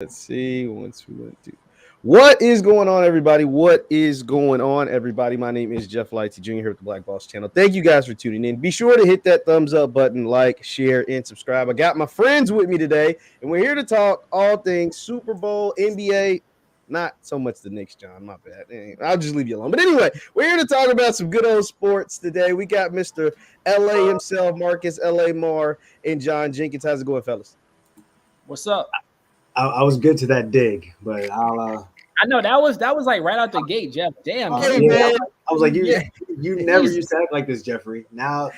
Let's see. Once we went to what is going on, everybody? What is going on, everybody? My name is JeffLightsyJr. here with the Black Boss channel. Thank you guys for tuning in. Be sure to hit that thumbs up button, like, share, and subscribe. I got my friends with me today, and we're here to talk all things Super Bowl, NBA. Not so much the Knicks, John. My bad. I'll just leave you alone. But anyway, we're here to talk about some good old sports today. We got Mr. LA himself, Marcus LA Marr, and John Jenkins. How's it going, fellas? What's up? I was good to that dig, but I know that was like right out the gate, Jeff. Damn, hey, man. I was like, you never used to act like this, Jeffrey. Now,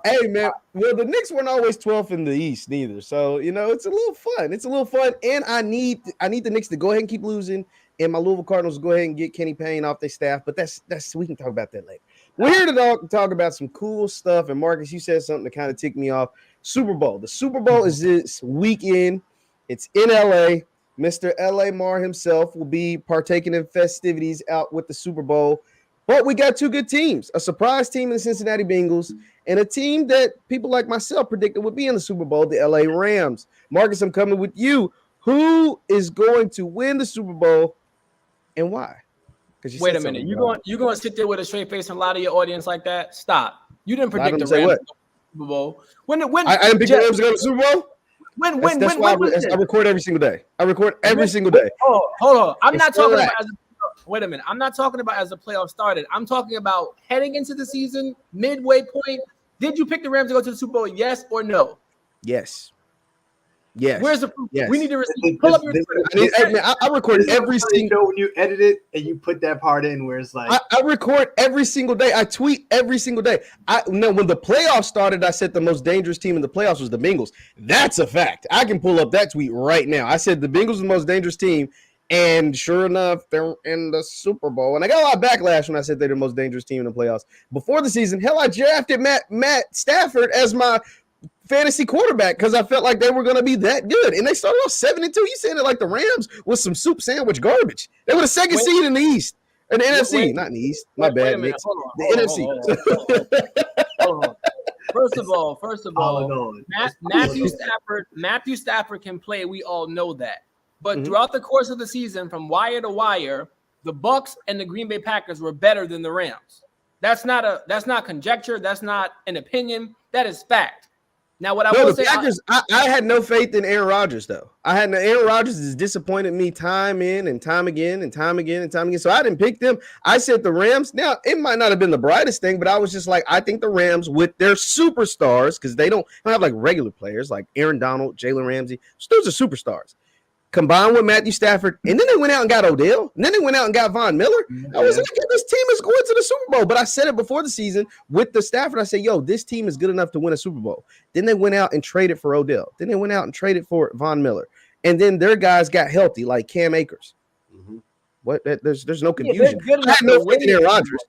hey, man. Well, the Knicks weren't always 12th in the East, neither. So it's a little fun. It's a little fun, and I need the Knicks to go ahead and keep losing, and my Louisville Cardinals to go ahead and get Kenny Payne off their staff. But that's we can talk about that later. We're here to talk about some cool stuff. And Marcus, you said something that kind of ticked me off. Super Bowl. The Super Bowl is this weekend. It's in LA. Mr. LA Marr himself will be partaking in festivities out with the Super Bowl. But we got two good teams, a surprise team in the Cincinnati Bengals and a team that people like myself predicted would be in the Super Bowl, the LA Rams. Marcus, I'm coming with you. Who is going to win the Super Bowl and why? Wait a minute. You're going to sit there with a straight face and lie to your audience like that? Stop. You didn't predict the Rams to go to the Super Bowl. When I didn't pick the Rams to go to the Super Bowl? When I record every single day. Single day. Oh, hold on. I'm not talking about wait a minute. I'm not talking about as the playoffs started. I'm talking about heading into the season, midway point. Did you pick the Rams to go to the Super Bowl? Yes or no? Yes. Where's the proof? Yes. We need to receive. Pull up your I record every single when you edit it and you put that part in where it's like I record every single day. I tweet every single day. When the playoffs started, I said the most dangerous team in the playoffs was the Bengals. That's a fact. I can pull up that tweet right now. I said the Bengals was the most dangerous team, and sure enough, they're in the Super Bowl. And I got a lot of backlash when I said they're the most dangerous team in the playoffs. Before the season, hell, I drafted Matt Stafford as my fantasy quarterback because I felt like they were going to be that good, and they started off 7-2. You saying it like the Rams was some soup sandwich garbage. They were the second seed in the East, in the NFC, not in the East. My bad, Knicks. The NFC. First of all, Matthew Stafford can play. We all know that. But throughout the course of the season, from wire to wire, the Bucks and the Green Bay Packers were better than the Rams. That's not conjecture. That's not an opinion. That is fact. Now, what I will say, Packers, I had no faith in Aaron Rodgers, though. Aaron Rodgers has disappointed me time in and time again and time again and time again. So I didn't pick them. I said the Rams. Now, it might not have been the brightest thing, but I was just like, I think the Rams with their superstars, because they don't have like regular players like Aaron Donald, Jalen Ramsey. So those are superstars. Combined with Matthew Stafford, and then they went out and got Odell, and then they went out and got Von Miller. I was like, this team is going to the Super Bowl. But I said it before the season with the Stafford. I said, yo, this team is good enough to win a Super Bowl. Then they went out and traded for Odell. Then they went out and traded for Von Miller. And then their guys got healthy, like Cam Akers. What? There's no confusion. I had no faith in Aaron Rodgers.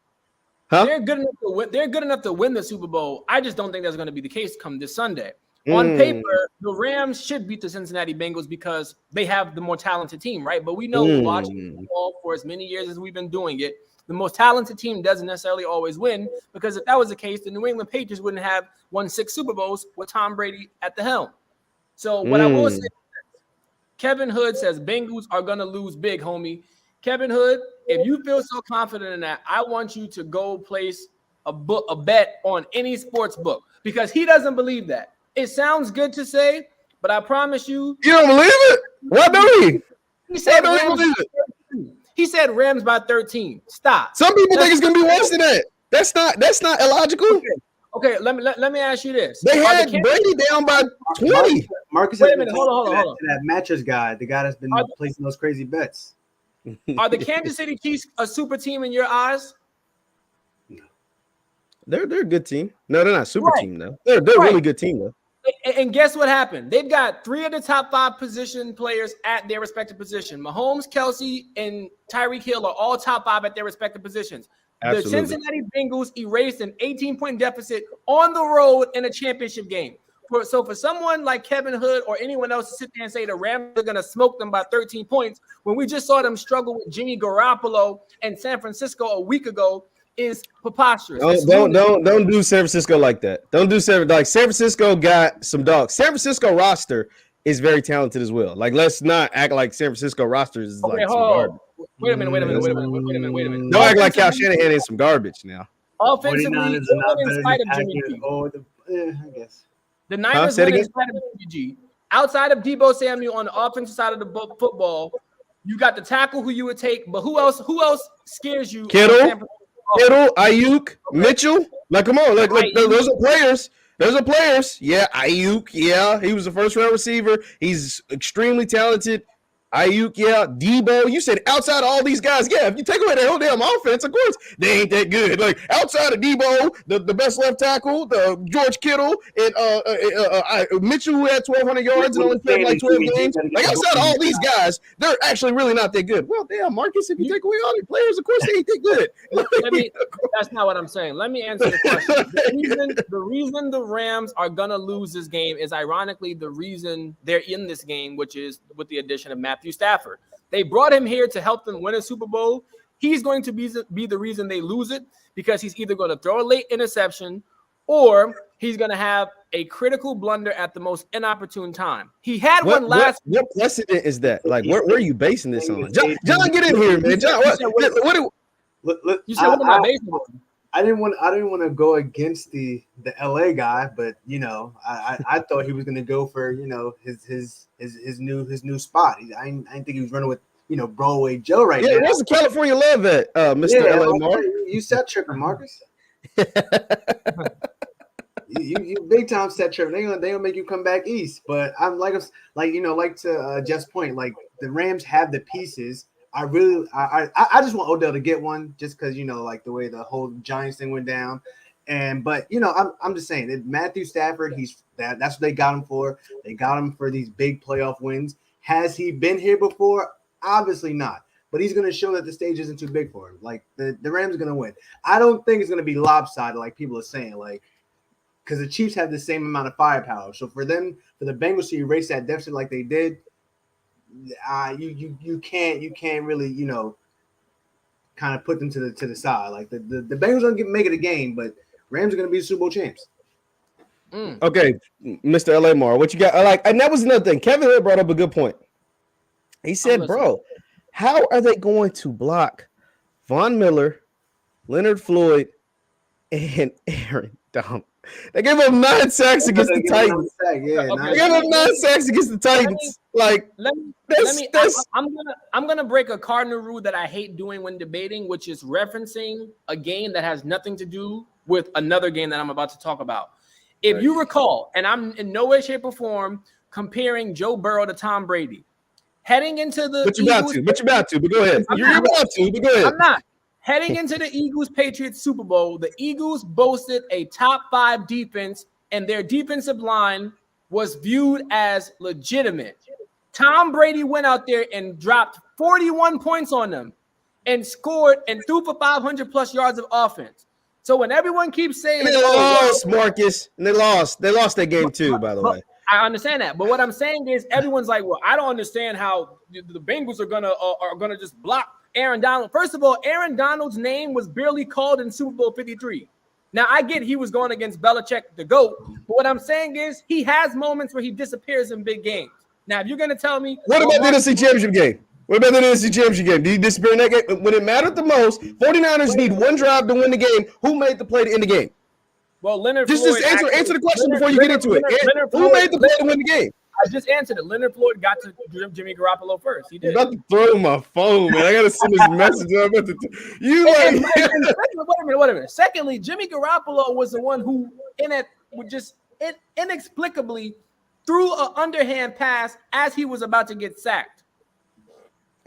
Huh? They're good enough to win the Super Bowl. I just don't think that's going to be the case come this Sunday. On paper, the Rams should beat the Cincinnati Bengals because they have the more talented team, right? But we know watching football for as many years as we've been doing it, the most talented team doesn't necessarily always win, because if that was the case, the New England Patriots wouldn't have won 6 Super Bowls with Tom Brady at the helm. So what I will say is Kevin Hood says Bengals are going to lose big, homie. Kevin Hood, if you feel so confident in that, I want you to go place a bet on any sports book, because he doesn't believe that. It sounds good to say, but I promise you. You don't believe it? Why do he? He said Rams by 13. Stop. Some people think it's going to be worse than that. That's not illogical. Okay. Let me ask you this. They had Brady down by 20. Marcus, wait a minute. Hold on. That mattress guy, the guy that's been placing those crazy bets. Are the Kansas City Chiefs a super team in your eyes? They're a good team. No, they're not a super team though. They're a really good team though. And guess what happened? They've got 3 of the top 5 position players at their respective position. Mahomes, Kelsey, and Tyreek Hill are all top 5 at their respective positions. Absolutely. The Cincinnati Bengals erased an 18-point deficit on the road in a championship game. So for someone like Kevin Hood or anyone else to sit there and say the Rams are going to smoke them by 13 points when we just saw them struggle with Jimmy Garoppolo and San Francisco a week ago is preposterous. Don't do San Francisco like that. Don't do San Francisco got some dogs. San Francisco roster is very talented as well. Like, let's not act like San Francisco rosters is like some garbage. Wait a minute. Don't act like Cal Shanahan is some garbage now. Offensively, 49ers they are not win in better spite than of Jimmy Packers G. or I guess. The Niners Say it win in again? spite of Jimmy G. Outside of Debo Samuel on the offensive side of the football, you got the tackle who you would take, but who else scares you? Kittle, Ayuk, Mitchell. Like, come on, like those are players. Those are players. Yeah, Ayuk. Yeah, he was a first-round receiver. He's extremely talented. Ayuk, yeah, Debo. You said outside of all these guys, yeah. If you take away their whole damn offense, of course they ain't that good. Like outside of Debo, the best left tackle, the George Kittle, and Mitchell, who had 1,200 yards and only played like 12 games. Like outside of all these guys, they're actually really not that good. Well, damn, Marcus, if you take away all the players, of course they ain't that good. That's not what I'm saying. Let me answer the question. The reason the Rams are gonna lose this game is ironically the reason they're in this game, which is with the addition of Matthew Stafford. They brought him here to help them win a Super Bowl. He's going to be the reason they lose it because he's either going to throw a late interception or he's going to have a critical blunder at the most inopportune time. He had one last. What precedent is that? Like, where are you basing this on? John, get in here, man. John, what you said what am I basing on? I didn't want to go against the LA guy, but I thought he was going to go for his new spot. I didn't think he was running with Broadway Joe right now. Yeah, where's the California love at, Mr. LA Mark? You set tripping, Marcus. you big time set tripping. They gonna make you come back east. But I'm like to Jeff's point, like the Rams have the pieces. I just want Odell to get one just because like the way the whole Giants thing went down. But I'm just saying that Matthew Stafford, that's what they got him for. They got him for these big playoff wins. Has he been here before? Obviously not. But he's going to show that the stage isn't too big for him. Like the Rams are going to win. I don't think it's going to be lopsided like people are saying, like because the Chiefs have the same amount of firepower. So for the Bengals to erase that deficit like they did, you can't really kind of put them to the side. Like the Bengals don't make it a game, but Rams are going to be Super Bowl champs. Okay, Mr. LA Mar, what you got? And that was another thing. Kevin Hood brought up a good point. He said, "Bro, how are they going to block Von Miller, Leonard Floyd, and Aaron Donald? They gave up 9 sacks against the Titans. They gave up 9 sacks against the Titans. I'm gonna break a cardinal rule that I hate doing when debating, which is referencing a game that has nothing to do with another game that I'm about to talk about. If you recall, and I'm in no way, shape, or form comparing Joe Burrow to Tom Brady, heading into the but you're about to. But go ahead. You're about to. But go ahead. I'm not. Heading into the Eagles-Patriots Super Bowl, the Eagles boasted a top 5 defense, and their defensive line was viewed as legitimate. Tom Brady went out there and dropped 41 points on them and scored and threw for 500-plus yards of offense. So when everyone keeps saying they lost, Marcus, and they lost that game too, by the way. I understand that, but what I'm saying is everyone's like, well, I don't understand how the Bengals are gonna just block Aaron Donald. First of all, Aaron Donald's name was barely called in Super Bowl 53. Now, I get he was going against Belichick, the GOAT, but what I'm saying is he has moments where he disappears in big games. Now, if you're going to tell me... What about the NFC Championship game? What about the NFC Championship game? Did he disappear in that game? When it mattered the most, 49ers need one drive to win the game. Who made the play to end the game? Well, Leonard Just Floyd... answer the question before you get into it. Who made the play to win the game? I just answered it. Leonard Floyd got to Jimmy Garoppolo first. He did. I'm about to throw my phone, man. I got to send this message. Wait a minute. Secondly, Jimmy Garoppolo was the one who inexplicably threw an underhand pass as he was about to get sacked.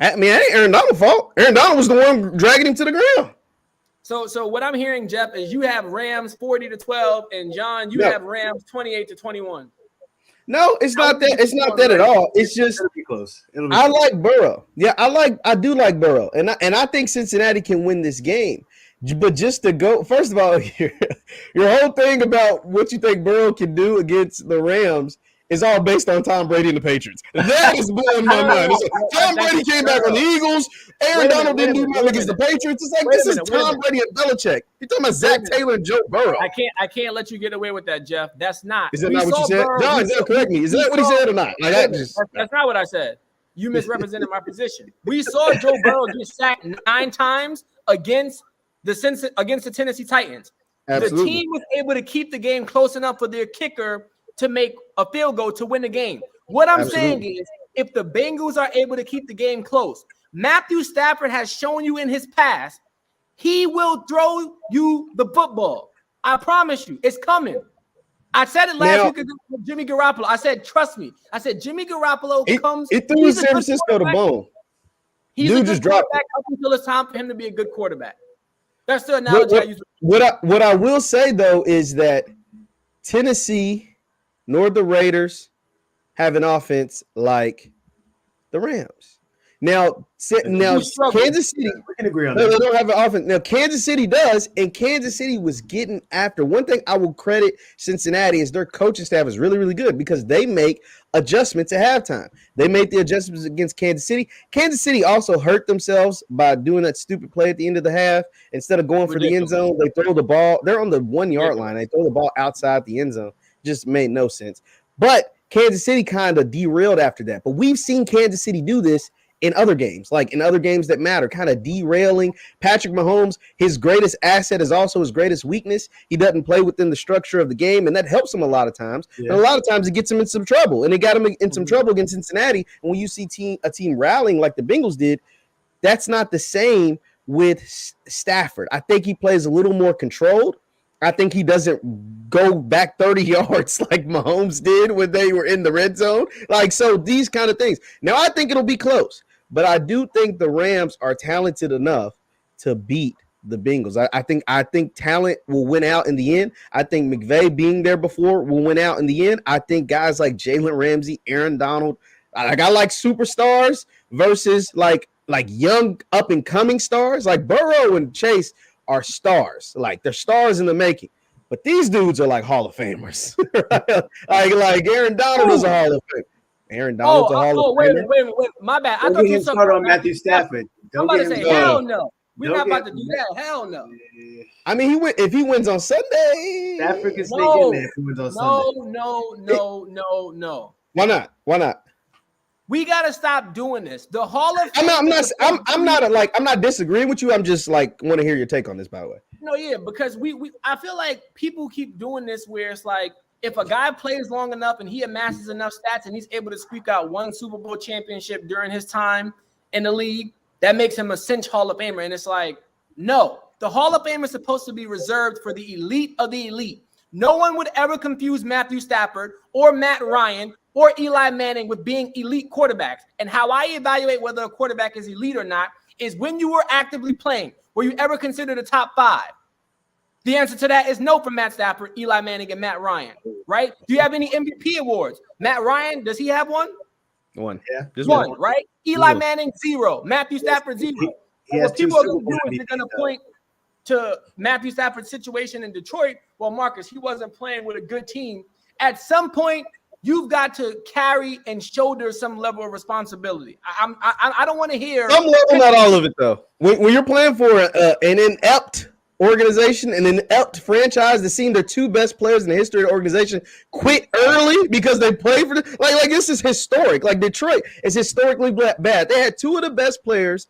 I mean, that ain't Aaron Donald's fault. Aaron Donald was the one dragging him to the ground. So what I'm hearing, Jeff, is you have Rams 40-12, and John, you have Rams 28-21. No, it's not that. It's not that at all. It's just it'll be close. I like Burrow. Yeah, I do like Burrow, and I think Cincinnati can win this game. But just to go, first of all, your whole thing about what you think Burrow can do against the Rams is all based on Tom Brady and the Patriots. That is blowing my mind. It's like, Tom Brady came back on the Eagles. Aaron Donald didn't do nothing against the Patriots. It's like, this is Tom Brady and Belichick. You're talking about Zach Taylor and Joe Burrow. I can't let you get away with that, Jeff. That's not. Is that not what you said? John, correct me. Is that what he said or not? Like, that's not what I said. You misrepresented my position. We saw Joe Burrow get sacked 9 times against the Tennessee Titans. Absolutely. The team was able to keep the game close enough for their kicker to make a field goal to win the game. What I'm saying is, if the Bengals are able to keep the game close, Matthew Stafford has shown you in his past, he will throw you the football. I promise you, it's coming. I said it last week with Jimmy Garoppolo. I said, trust me. I said, Jimmy Garoppolo comes. It threw San Francisco the bone. He's a good quarterback up until it's time for him to be a good quarterback. That's the analogy I use. What I will say, though, is that Tennessee nor the Raiders have an offense like the Rams. Now Kansas City, we can agree on that. They don't have an offense. Now, Kansas City does, and Kansas City was getting after. One thing I will credit Cincinnati is their coaching staff is really, really good because they make adjustments at halftime. They made the adjustments against Kansas City. Kansas City also hurt themselves by doing that stupid play at the end of the half. Instead of going for the end zone, they throw the ball. They're on the 1 yard line. They throw the ball outside the end zone. Just made no sense. But Kansas City kind of derailed after that. But we've seen Kansas City do this in other games, like in other games that matter, kind of derailing. Patrick Mahomes, his greatest asset is also his greatest weakness. He doesn't play within the structure of the game, and that helps him a lot of times. Yeah. And a lot of times it gets him in some trouble, and it got him in some trouble against Cincinnati. And when you see a team rallying like the Bengals did, that's not the same with Stafford. I think he plays a little more controlled. I think he doesn't go back 30 yards like Mahomes did when they were in the red zone. Like, so these kind of things. Now, I think it'll be close. But I do think the Rams are talented enough to beat the Bengals. I think talent will win out in the end. I think McVay being there before will win out in the end. I think guys like Jalen Ramsey, Aaron Donald, I like superstars versus like young up and coming stars. Like Burrow and Chase are stars. Like they're stars in the making. But these dudes are like Hall of Famers. like Aaron Donald is a Hall of Famer. Aaron Donald's a Hall of Famer. Wait. My bad. I thought you started on Matthew Stafford. I'm about to say, hell no. We're not about to do that. Hell no. I mean, if he wins on Sunday. Stafford can sneak in there if he wins on Sunday. No. Why not? We gotta stop doing this. The Hall of Fame. I'm not disagreeing with you. I'm just like want to hear your take on this, by the way. No, yeah, because I feel like people keep doing this where it's like, if a guy plays long enough and he amasses enough stats and he's able to squeak out one Super Bowl championship during his time in the league, that makes him a cinch Hall of Famer. And it's like, no, the Hall of Fame is supposed to be reserved for the elite of the elite. No one would ever confuse Matthew Stafford or Matt Ryan or Eli Manning with being elite quarterbacks. And how I evaluate whether a quarterback is elite or not is when you were actively playing. Were you ever considered a top 5? The answer to that is no for Matt Stafford, Eli Manning, and Matt Ryan, right? Do you have any MVP awards? Matt Ryan, does he have one? One. Yeah. Just one, right? Eli Manning, 0. Matthew Stafford, 0. What people are going to do is they're going to point to Matthew Stafford's situation in Detroit. Well, Marcus, he wasn't playing with a good team. At some point, you've got to carry and shoulder some level of responsibility. I don't want to hear. Some level, not all of it, though. When you're playing for an inept organization and an inept franchise, that seen their 2 best players in the history of the organization quit early because they played for the like this is historic. Like Detroit is historically bad. They had 2 of the best players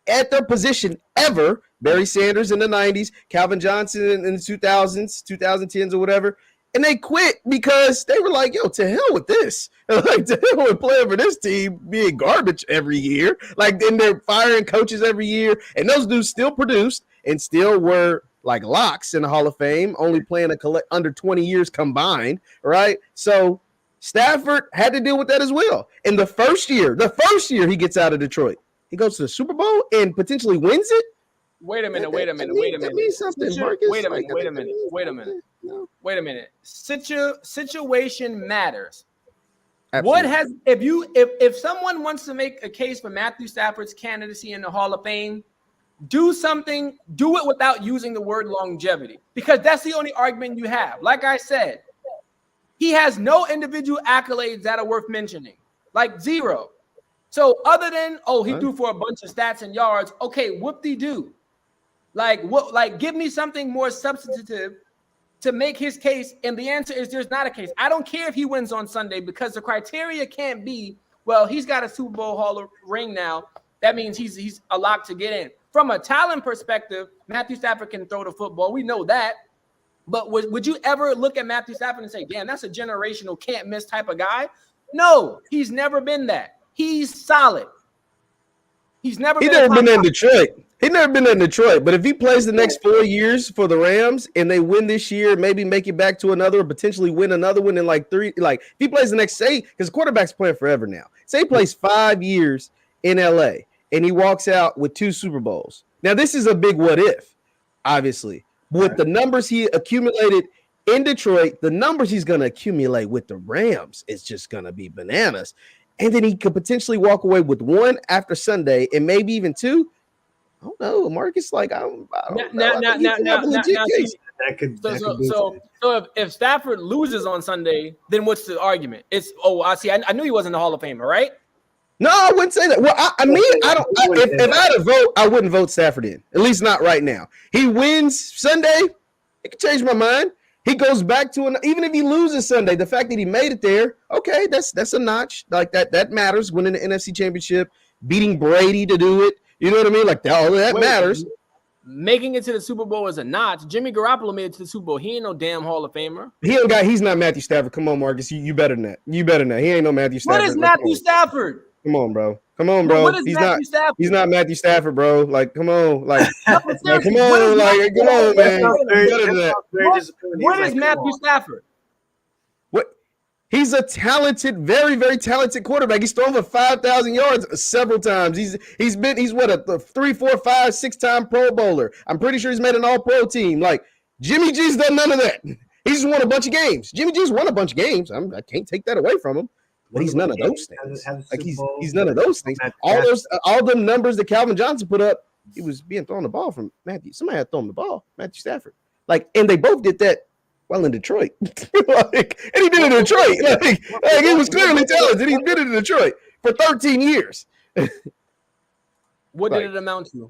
at their position ever. Barry Sanders in the 90s, Calvin Johnson in the 2000s, 2010s or whatever. And they quit because they were like, yo, to hell with this. Like, to hell with playing for this team being garbage every year. Like, then they're firing coaches every year. And those dudes still produced and still were like locks in the Hall of Fame, only playing under 20 years combined, right? So Stafford had to deal with that as well. In the first year he gets out of Detroit, he goes to the Super Bowl and potentially wins it. Wait a minute. Situation matters. Absolutely. If someone wants to make a case for Matthew Stafford's candidacy in the Hall of Fame, do it without using the word longevity, because that's the only argument you have. Like I said, He has no individual accolades that are worth mentioning, like zero. So other than he threw for a bunch of stats and yards, okay, whoop-de-doo. Like what? Like give me something more substantive to make his case. And the answer is there's not a case. I don't care if he wins on Sunday because the criteria can't be, well, he's got a Super Bowl Hall of ring now. That means he's a lock to get in. From a talent perspective, Matthew Stafford can throw the football. We know that. But would you ever look at Matthew Stafford and say, damn, that's a generational can't miss type of guy? No, he's never been that. He's solid. He's never been in Detroit. He's never been in Detroit. But if he plays the next 4 years for the Rams and they win this year, maybe make it back to another, potentially win another one in like 3, like if he plays the next, say, because quarterback's playing forever now. Say he plays 5 years in LA and he walks out with 2 Super Bowls. Now, this is a big what if, obviously. With the numbers he accumulated in Detroit, the numbers he's going to accumulate with the Rams is just going to be bananas. And then he could potentially walk away with 1 after Sunday and maybe even 2. I don't know, Marcus. Like I don't know. So if Stafford loses on Sunday, then what's the argument? It's I see. I knew he wasn't the Hall of Famer, right? No, I wouldn't say that. Well, I mean, I don't. If I had to vote, I wouldn't vote Stafford in. At least not right now. He wins Sunday, it could change my mind. He goes back to even if he loses Sunday, the fact that he made it there, okay, that's a notch. Like that matters. Winning the NFC Championship, beating Brady to do it. You know what I mean? Like that matters. Making it to the Super Bowl is a notch. Jimmy Garoppolo made it to the Super Bowl. He ain't no damn Hall of Famer. He's not Matthew Stafford. Come on, Marcus. You better than that. You better than that. He ain't no Matthew Stafford. What is Matthew Stafford? Come on, bro. He's not Matthew Stafford, bro. Like, come on. Like, come on, man. What is Matthew Stafford? What? He's a talented, very, very talented quarterback. He's thrown for 5,000 yards several times. He's what a 3, 4, 5, 6-time Pro Bowler. I'm pretty sure he's made an All-Pro team. Like Jimmy G's done none of that. He's won a bunch of games. Jimmy G's won a bunch of games. I can't take that away from him. But he's none of those things. Like he's none of those things. All the numbers that Calvin Johnson put up, he was being thrown the ball from Matthew. Somebody had thrown the ball, Matthew Stafford. Like, and they both did that while in Detroit. And he did it in Detroit. Like he was clearly talented. He's been in Detroit for 13 years. What did it amount to?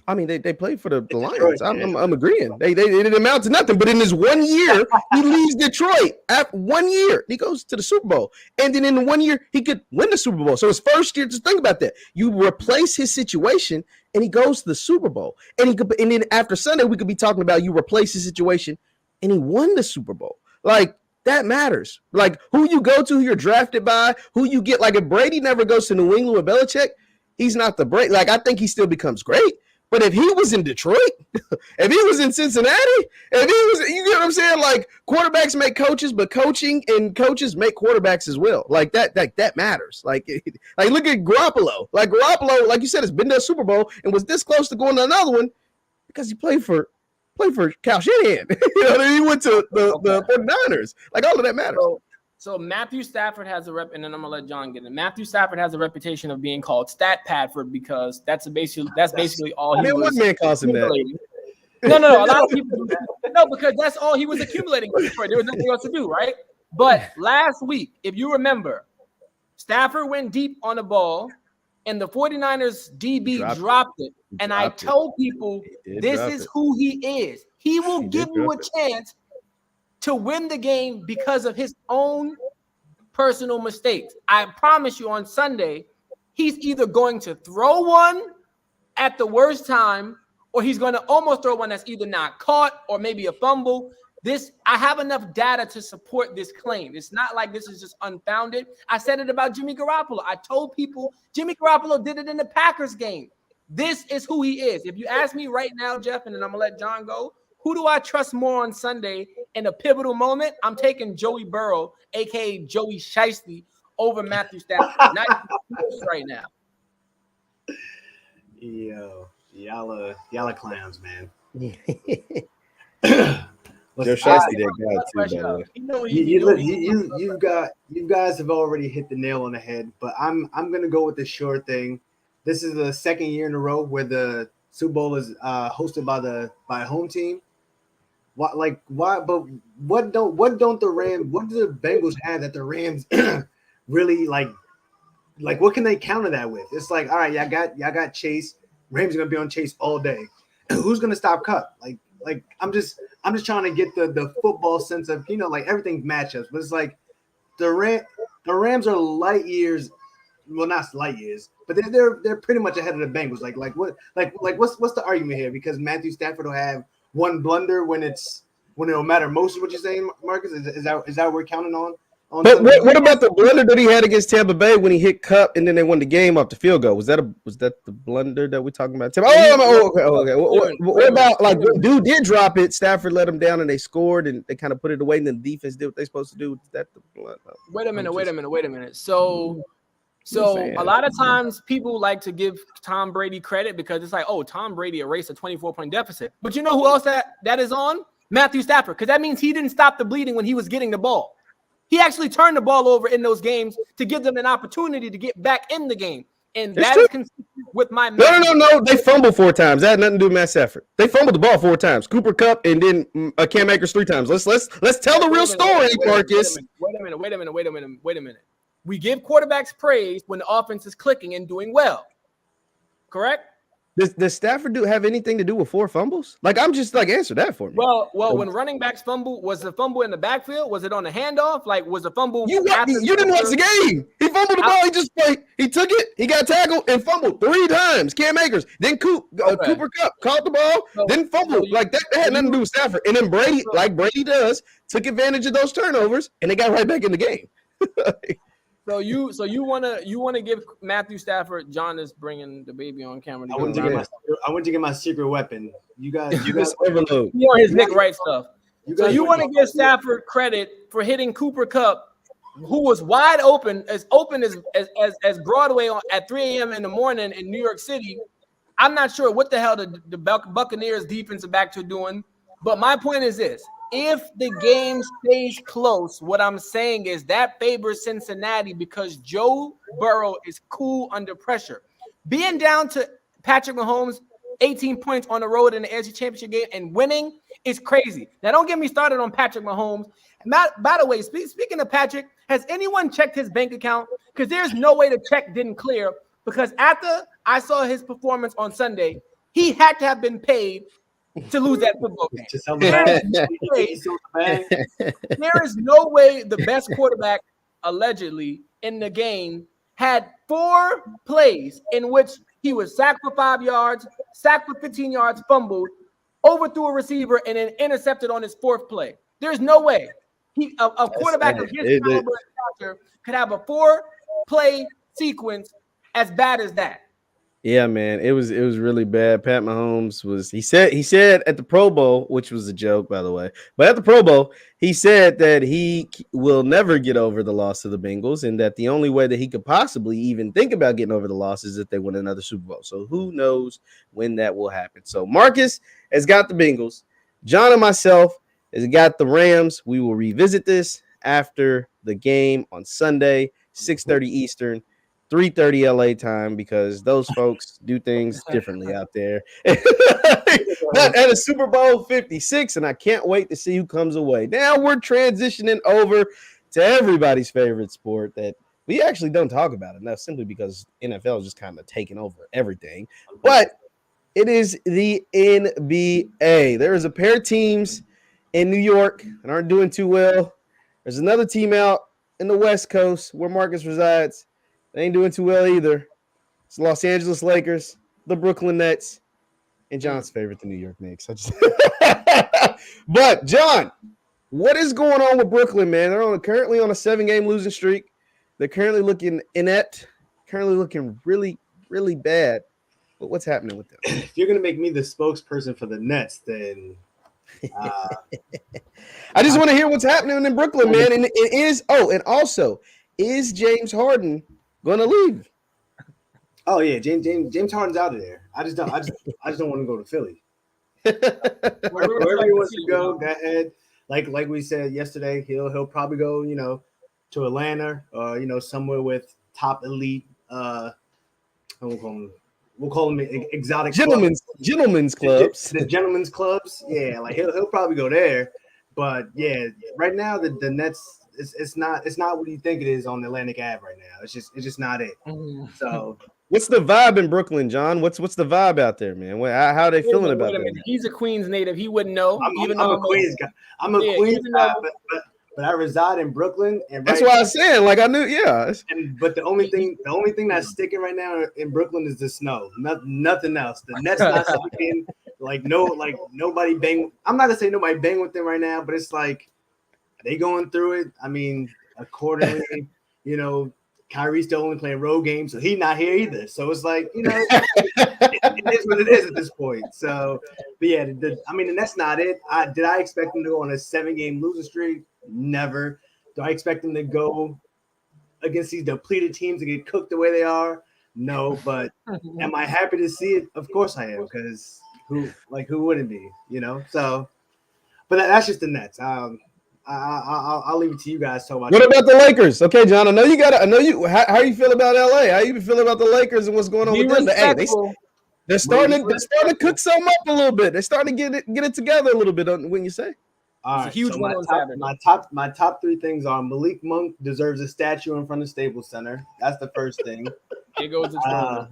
I mean, they played for the Lions. I'm agreeing. They didn't amount to nothing. But in this 1 year, he leaves Detroit. After 1 year, he goes to the Super Bowl. And then in 1 year, he could win the Super Bowl. So his first year, just think about that. You replace his situation, and he goes to the Super Bowl. And then after Sunday, we could be talking about you replace his situation, and he won the Super Bowl. Like, that matters. Like, who you go to, who you're drafted by, who you get. Like, if Brady never goes to New England with Belichick, he's not the Brady. Like, I think he still becomes great. But if he was in Detroit, if he was in Cincinnati, if he was, you get what I'm saying? Like quarterbacks make coaches, but coaching and coaches make quarterbacks as well. Like that matters. Like look at Garoppolo. Like Garoppolo, like you said, has been to a Super Bowl and was this close to going to another one because he played for Cal Shanahan. He went to the 49ers. Like all of that matters. So Matthew Stafford has a rep, and then I'm gonna let John get it. Matthew Stafford has a reputation of being called Stat Padford because that's basically all he was. One man calls him that. No. A lot of people do that. No, because that's all he was accumulating. There was nothing else to do, right? But last week, if you remember, Stafford went deep on the ball, and the 49ers DB dropped it. And I told people, this is who he is. He will give you a chance to win the game because of his own personal mistakes. I promise you on Sunday, he's either going to throw one at the worst time, or he's going to almost throw one that's either not caught or maybe a fumble. I have enough data to support this claim. It's not like this is just unfounded. I said it about Jimmy Garoppolo. I told people Jimmy Garoppolo did it in the Packers game. This is who he is. If you ask me right now, Jeff, and then I'm going to let John go, who do I trust more on Sunday in a pivotal moment? I'm taking Joey Burrow, a.k.a. Joey Shiesty, over Matthew Stafford. Not right now. Yo, y'all are clowns, man. Joe Shiesty, that guy too, by the way. You guys have already hit the nail on the head, but I'm gonna go with the sure thing. This is the second year in a row where the Super Bowl is hosted by a home team. why? But what don't the Rams? What do the Bengals have that the Rams really like? Like, what can they counter that with? It's like, all right, y'all got Chase. Rams are gonna be on Chase all day. Who's gonna stop Cup? Like I'm just trying to get the football sense of, like, everything's matchups, but it's like the Rams are light years. Well, not light years, but they're pretty much ahead of the Bengals. What's the argument here? Because Matthew Stafford will have one blunder when it'll matter most. Is what you're saying, Marcus? Is that what we're counting on? But what about the blunder that he had against Tampa Bay when he hit Cup and then they won the game off the field goal? Was that the blunder that we're talking about? Okay. What about, like, when dude did drop it, Stafford let him down and they scored and they kind of put it away and then the defense did what they're supposed to do? Is that the blunder? Wait a minute. So a lot of times people like to give Tom Brady credit because it's like, oh, Tom Brady erased a 24-point deficit. But you know who else that is on? Matthew Stafford, because that means he didn't stop the bleeding when he was getting the ball. He actually turned the ball over in those games to give them an opportunity to get back in the game. And that is consistent with my No. They fumbled 4 times. That had nothing to do with Matt Stafford. They fumbled the ball 4 times. Cooper Kupp and then Cam Akers 3 times. Let's tell the real story, Marcus. Wait a minute. We give quarterbacks praise when the offense is clicking and doing well. Correct? Does Stafford have anything to do with 4 fumbles? Like, I'm just like, answer that for me. Well, when running backs fumble, was the fumble in the backfield? Was it on the handoff? Like, was the fumble? You didn't watch the game. He fumbled the ball. He took it. He got tackled and fumbled 3 times. Cam Akers, then Cooper Kupp caught the ball, then fumbled. Like that had nothing to do with Stafford. And then Brady, like Brady does, took advantage of those turnovers and they got right back in the game. So you wanna give Matthew Stafford? John is bringing the baby on camera. I went to get my secret weapon. You guys overload. You on his Nick Wright stuff. You want to give Stafford credit for hitting Cooper Kupp, who was wide open as Broadway at 3 a.m. in the morning in New York City. I'm not sure what the hell the Buccaneers defensive backs are doing, but my point is this. If the game stays close, what I'm saying is that favors Cincinnati because Joe Burrow is cool under pressure. Being down to Patrick Mahomes, 18 points on the road in the AFC Championship game and winning is crazy. Now, don't get me started on Patrick Mahomes. By the way, speaking of Patrick, has anyone checked his bank account? Because there's no way the check didn't clear because after I saw his performance on Sunday, he had to have been paid to lose that football game. There is no way the best quarterback, allegedly, in the game had 4 plays in which he was sacked for 5 yards, sacked for 15 yards, fumbled, overthrew a receiver, and then intercepted on his 4th play. There's no way a quarterback of his caliber could have a 4-play sequence as bad as that. Yeah, man, it was really bad. Pat Mahomes he said at the Pro Bowl, which was a joke, by the way, but at the Pro Bowl, he said that he will never get over the loss to the Bengals and that the only way that he could possibly even think about getting over the loss is if they win another Super Bowl. So who knows when that will happen. So Marcus has got the Bengals. John and myself has got the Rams. We will revisit this after the game on Sunday, 6:30 Eastern. 3:30 LA time because those folks do things differently out there. Not at a Super Bowl 56, and I can't wait to see who comes away. Now we're transitioning over to everybody's favorite sport that we actually don't talk about enough simply because NFL is just kind of taking over everything. But it is the NBA. There is a pair of teams in New York that aren't doing too well. There's another team out in the West Coast where Marcus resides. They ain't doing too well either. It's the Los Angeles Lakers, the Brooklyn Nets, and John's favorite, the New York Knicks. But, John, what is going on with Brooklyn, man? They're currently on a 7-game losing streak. They're currently looking inept, currently looking really, really bad. But what's happening with them? If you're going to make me the spokesperson for the Nets, then I just want to hear what's happening in Brooklyn, man. And it is – and also, is James Harden – going to leave? Oh yeah, James Harden's out of there. I just don't want to go to Philly. Wherever he wants to go ahead. Like we said yesterday, he'll probably go, to Atlanta or somewhere with top elite we'll call them exotic gentlemen's clubs. The gentlemen's clubs. Yeah, like he'll probably go there. But yeah, right now the Nets it's not what you think it is on Atlantic Ave right now. It's just not it. So what's the vibe in Brooklyn, John? What's the vibe out there, man? How are they feeling about that? He's a Queens native. He wouldn't know. I'm a Queens guy. I'm a Queens guy, but I reside in Brooklyn, and that's why I'm saying, like, I knew, yeah. But the only thing that's sticking right now in Brooklyn is the snow. Nothing else. The Nets not sticking. Nobody bang. I'm not gonna say nobody bang with them right now, but it's like they going through it. I mean, accordingly, Kyrie's still only playing road games, so he's not here either. So it's like, it is what it is at this point. So, but yeah, the Nets not it. Did I expect them to go on a 7-game losing streak? Never. Do I expect them to go against these depleted teams and get cooked the way they are? No. But am I happy to see it? Of course I am, because who wouldn't be? So, but that's just the Nets. I'll leave it to you guys. Talk about what about the Lakers? Okay, John. How you feel about LA? How you feel about the Lakers and what's going on with them? They're starting to cook something up a little bit. They're starting to get it together a little bit. When you say. All right, huge one on Saturday. My top 3 things are Malik Monk deserves a statue in front of Staples Center. That's the first thing. Here goes the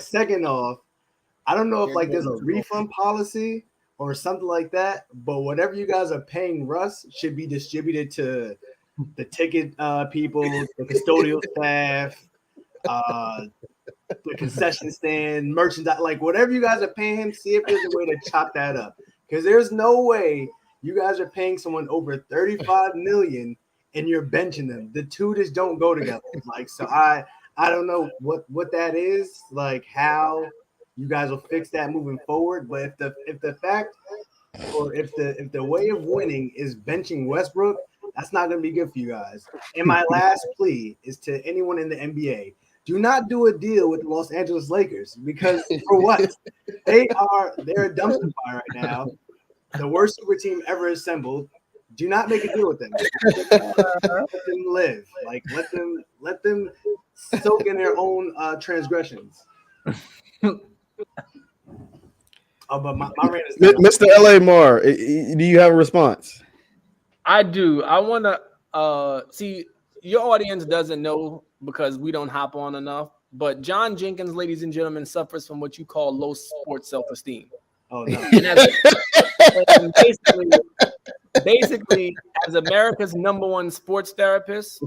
second off, I don't know if there's a refund policy or something like that, but whatever you guys are paying Russ should be distributed to the ticket people, the custodial staff, the concession stand, merchandise, whatever you guys are paying him. See if there's a way to chop that up, because there's no way you guys are paying someone over $35 million and you're benching them. The two just don't go together. So I don't know what that is, how you guys will fix that moving forward. But if the way of winning is benching Westbrook, that's not going to be good for you guys. And my last plea is to anyone in the NBA: do not do a deal with the Los Angeles Lakers, because for what? They're a dumpster fire right now. The worst super team ever assembled. Do not make a deal with them. Let them live. Let them soak in their own transgressions. But my rant is Mr. L.A. Moore, do you have a response? I do. I want to see, your audience doesn't know because we don't hop on enough, but John Jenkins, ladies and gentlemen, suffers from what you call low sports self-esteem. Oh no. And basically, as America's #1 sports therapist,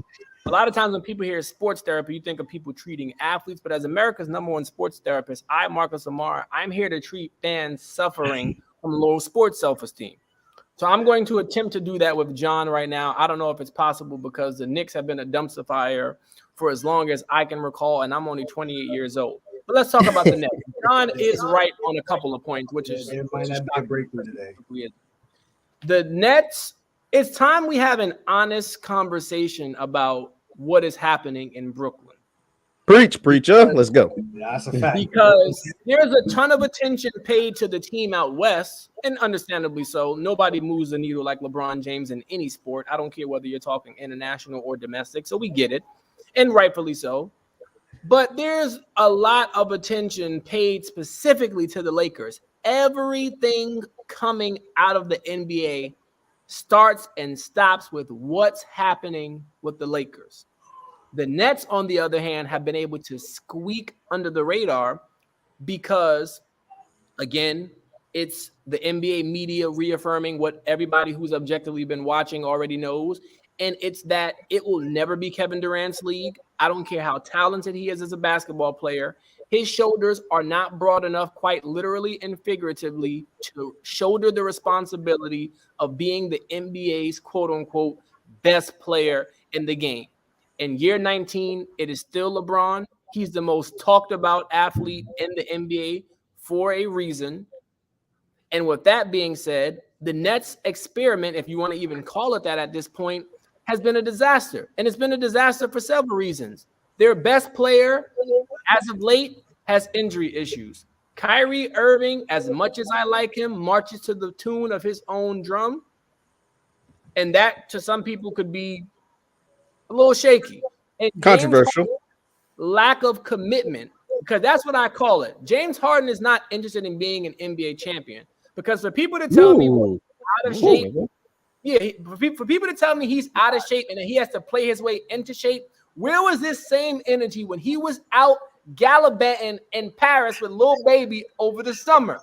a lot of times when people hear sports therapy, you think of people treating athletes, but as America's #1 sports therapist, Marcus Amar, I'm here to treat fans suffering from low sports self-esteem. So I'm going to attempt to do that with John right now. I don't know if it's possible because the Knicks have been a dumpster fire for as long as I can recall, and I'm only 28 years old. But let's talk about the Nets. John is right on a couple of points, which is a breakthrough today. The Nets, it's time we have an honest conversation about what is happening in Brooklyn. Preacher. Let's go. That's a fact. Because there's a ton of attention paid to the team out west, and understandably so. Nobody moves the needle like LeBron James in any sport. I don't care whether you're talking international or domestic, so we get it, and rightfully so. But there's a lot of attention paid specifically to the Lakers. Everything coming out of the NBA starts and stops with what's happening with the Lakers. The Nets, on the other hand, have been able to squeak under the radar because, again, it's the NBA media reaffirming what everybody who's objectively been watching already knows. And it's that it will never be Kevin Durant's league. I don't care how talented he is as a basketball player. His shoulders are not broad enough, quite literally and figuratively, to shoulder the responsibility of being the NBA's quote-unquote best player in the game. In year 19, it is still LeBron. He's the most talked about athlete in the NBA for a reason. And with that being said, the Nets experiment, if you want to even call it that at this point, has been a disaster. And it's been a disaster for several reasons. Their best player, as of late, has injury issues. Kyrie Irving, as much as I like him, marches to the tune of his own drum. And that, to some people, could be a little shaky. And controversial. Lack of commitment because that's what I call it. James Harden is not interested in being an NBA champion because for people to tell me we're out of shape, for people to tell me he's out of shape and that he has to play his way into shape, where was this same energy when he was out gallivanting in Paris with Lil Baby over the summer?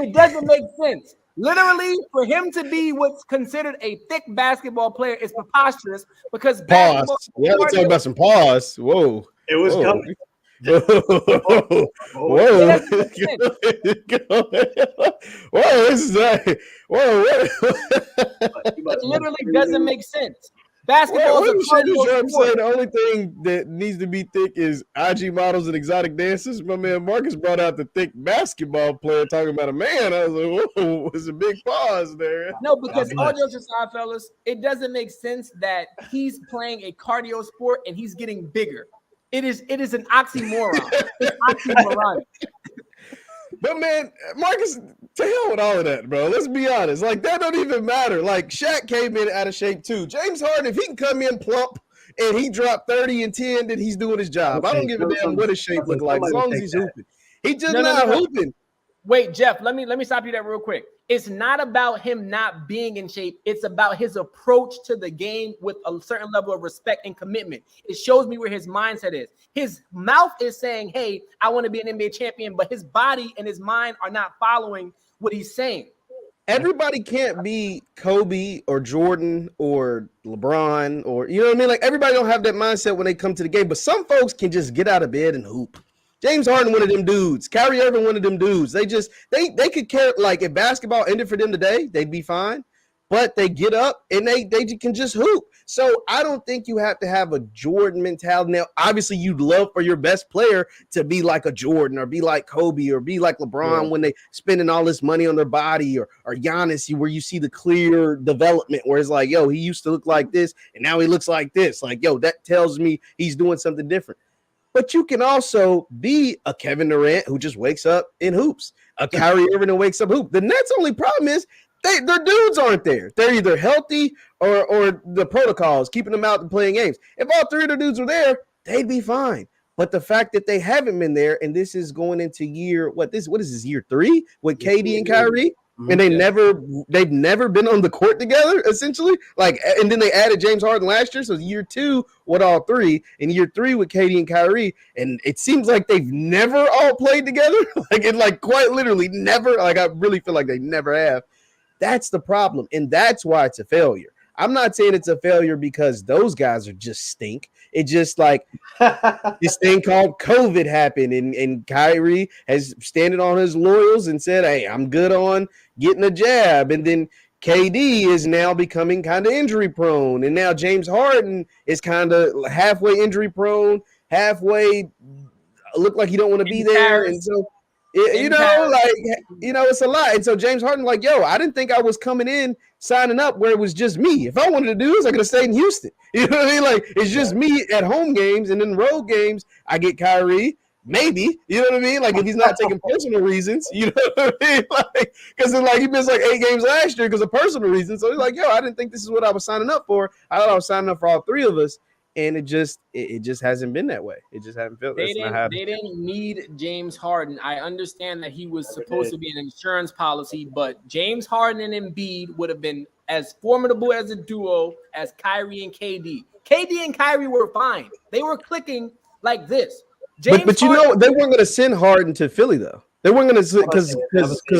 It doesn't make sense. Literally, for him to be what's considered a thick basketball player is preposterous because pause. Yeah, we're talking about some pause. Whoa. It was coming. Whoa. Whoa, this is whoa. It literally doesn't make sense. Basketball is a sport. The only thing that needs to be thick is IG models and exotic dancers. My man Marcus brought out the thick basketball player talking about a man. I was like, whoa, it's a big pause there. No, because all jokes aside, fellas, it doesn't make sense that he's playing a cardio sport and he's getting bigger. It is an oxymoron. It's oxymoronic. But man, Marcus, to hell with all of that, bro. Let's be honest. Like, that don't even matter. Like, Shaq came in out of shape too. James Harden, if he can come in plump and he dropped 30 and 10, then he's doing his job. I don't give a damn what his shape look like as long as he's hooping. He just not hooping. Wait, Jeff, let me stop you there real quick. It's not about him not being in shape. It's about his approach to the game with a certain level of respect and commitment. It shows me where his mindset is. His mouth is saying, hey, I want to be an NBA champion, but his body and his mind are not following what he's saying. Everybody can't be Kobe or Jordan or LeBron or, you know what I mean? Like, everybody don't have that mindset when they come to the game, but some folks can just get out of bed and hoop. James Harden, one of them dudes. Kyrie Irving, one of them dudes. They could care. Like, if basketball ended for them today, they'd be fine. But they get up and they can just hoop. So I don't think you have to have a Jordan mentality. Now, obviously, you'd love for your best player to be like a Jordan or be like Kobe or be like LeBron when they spending all this money on their body, or Giannis, where you see the clear development where it's like, yo, he used to look like this and now he looks like this. Like, yo, that tells me he's doing something different. But you can also be a Kevin Durant who just wakes up and hoops, a Kyrie Irving who wakes up hoop. The Nets' only problem is their dudes aren't there. They're either healthy or the protocols keeping them out and playing games. If all three of the dudes were there, they'd be fine. But the fact that they haven't been there, and this is going into what is this, year 3 with KD and Kyrie? And they've never been on the court together, essentially. Like, and then they added James Harden last year, so year 2 with all three, and year 3 with KD and Kyrie, and it seems like they've never all played together. Like quite literally never. Like, I really feel like they never have. That's the problem, and that's why it's a failure. I'm not saying it's a failure because those guys are just stink. It's just like this thing called COVID happened, and Kyrie has standing on his laurels and said, hey, I'm good on getting a jab. And then KD is now becoming kind of injury prone. And now James Harden is kind of halfway injury prone, halfway look like he don't want to be there. And so, it's a lot. And so James Harden, like, yo, I didn't think I was coming in signing up where it was just me. If I wanted to do this, I could have stayed in Houston. You know what I mean? Like, it's just me at home games, and then road games, I get Kyrie. Maybe, you know what I mean? Like, if he's not taking personal reasons, you know what I mean? Like, because he missed like 8 games last year because of personal reasons. So he's like, yo, I didn't think this is what I was signing up for. I thought I was signing up for all 3 of us. And it just hasn't been that way. It just hasn't felt. They didn't need James Harden. I understand that he was supposed to be an insurance policy, but James Harden and Embiid would have been as formidable as a duo as Kyrie and KD. KD and Kyrie were fine. They were clicking like this. But you know, they weren't going to send Harden to Philly though. They weren't going to because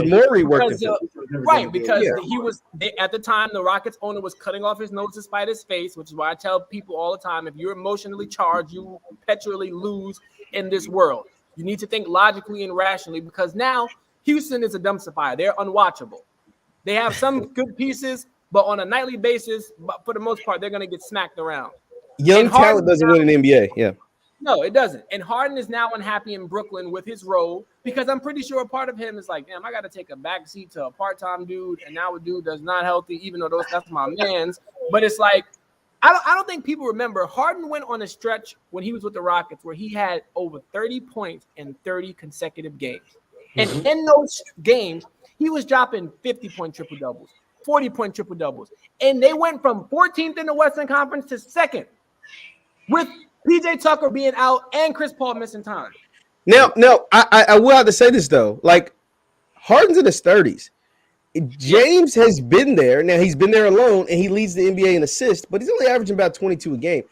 Morey worked right, because he was at the time the Rockets owner was cutting off his nose to spite his face, which is why I tell people all the time: if you're emotionally charged, you perpetually lose in this world. You need to think logically and rationally, because now Houston is a dumpster fire. They're unwatchable. They have some good pieces, but on a nightly basis, but for the most part, they're going to get smacked around. Young talent doesn't win an NBA. Yeah. No, it doesn't. And Harden is now unhappy in Brooklyn with his role, because I'm pretty sure a part of him is like, damn, I got to take a backseat to a part-time dude, and now a dude that's not healthy, even though that's my man's. But it's like, I don't think people remember Harden went on a stretch when he was with the Rockets where he had over 30 points in 30 consecutive games. And in those games, he was dropping 50-point triple-doubles, 40-point triple-doubles. And they went from 14th in the Western Conference to 2nd with PJ Tucker being out and Chris Paul missing time. Now, I will have to say this though. Like Harden's in his 30s. James has been there. Now he's been there alone, and he leads the NBA in assists, but he's only averaging about 22 a game.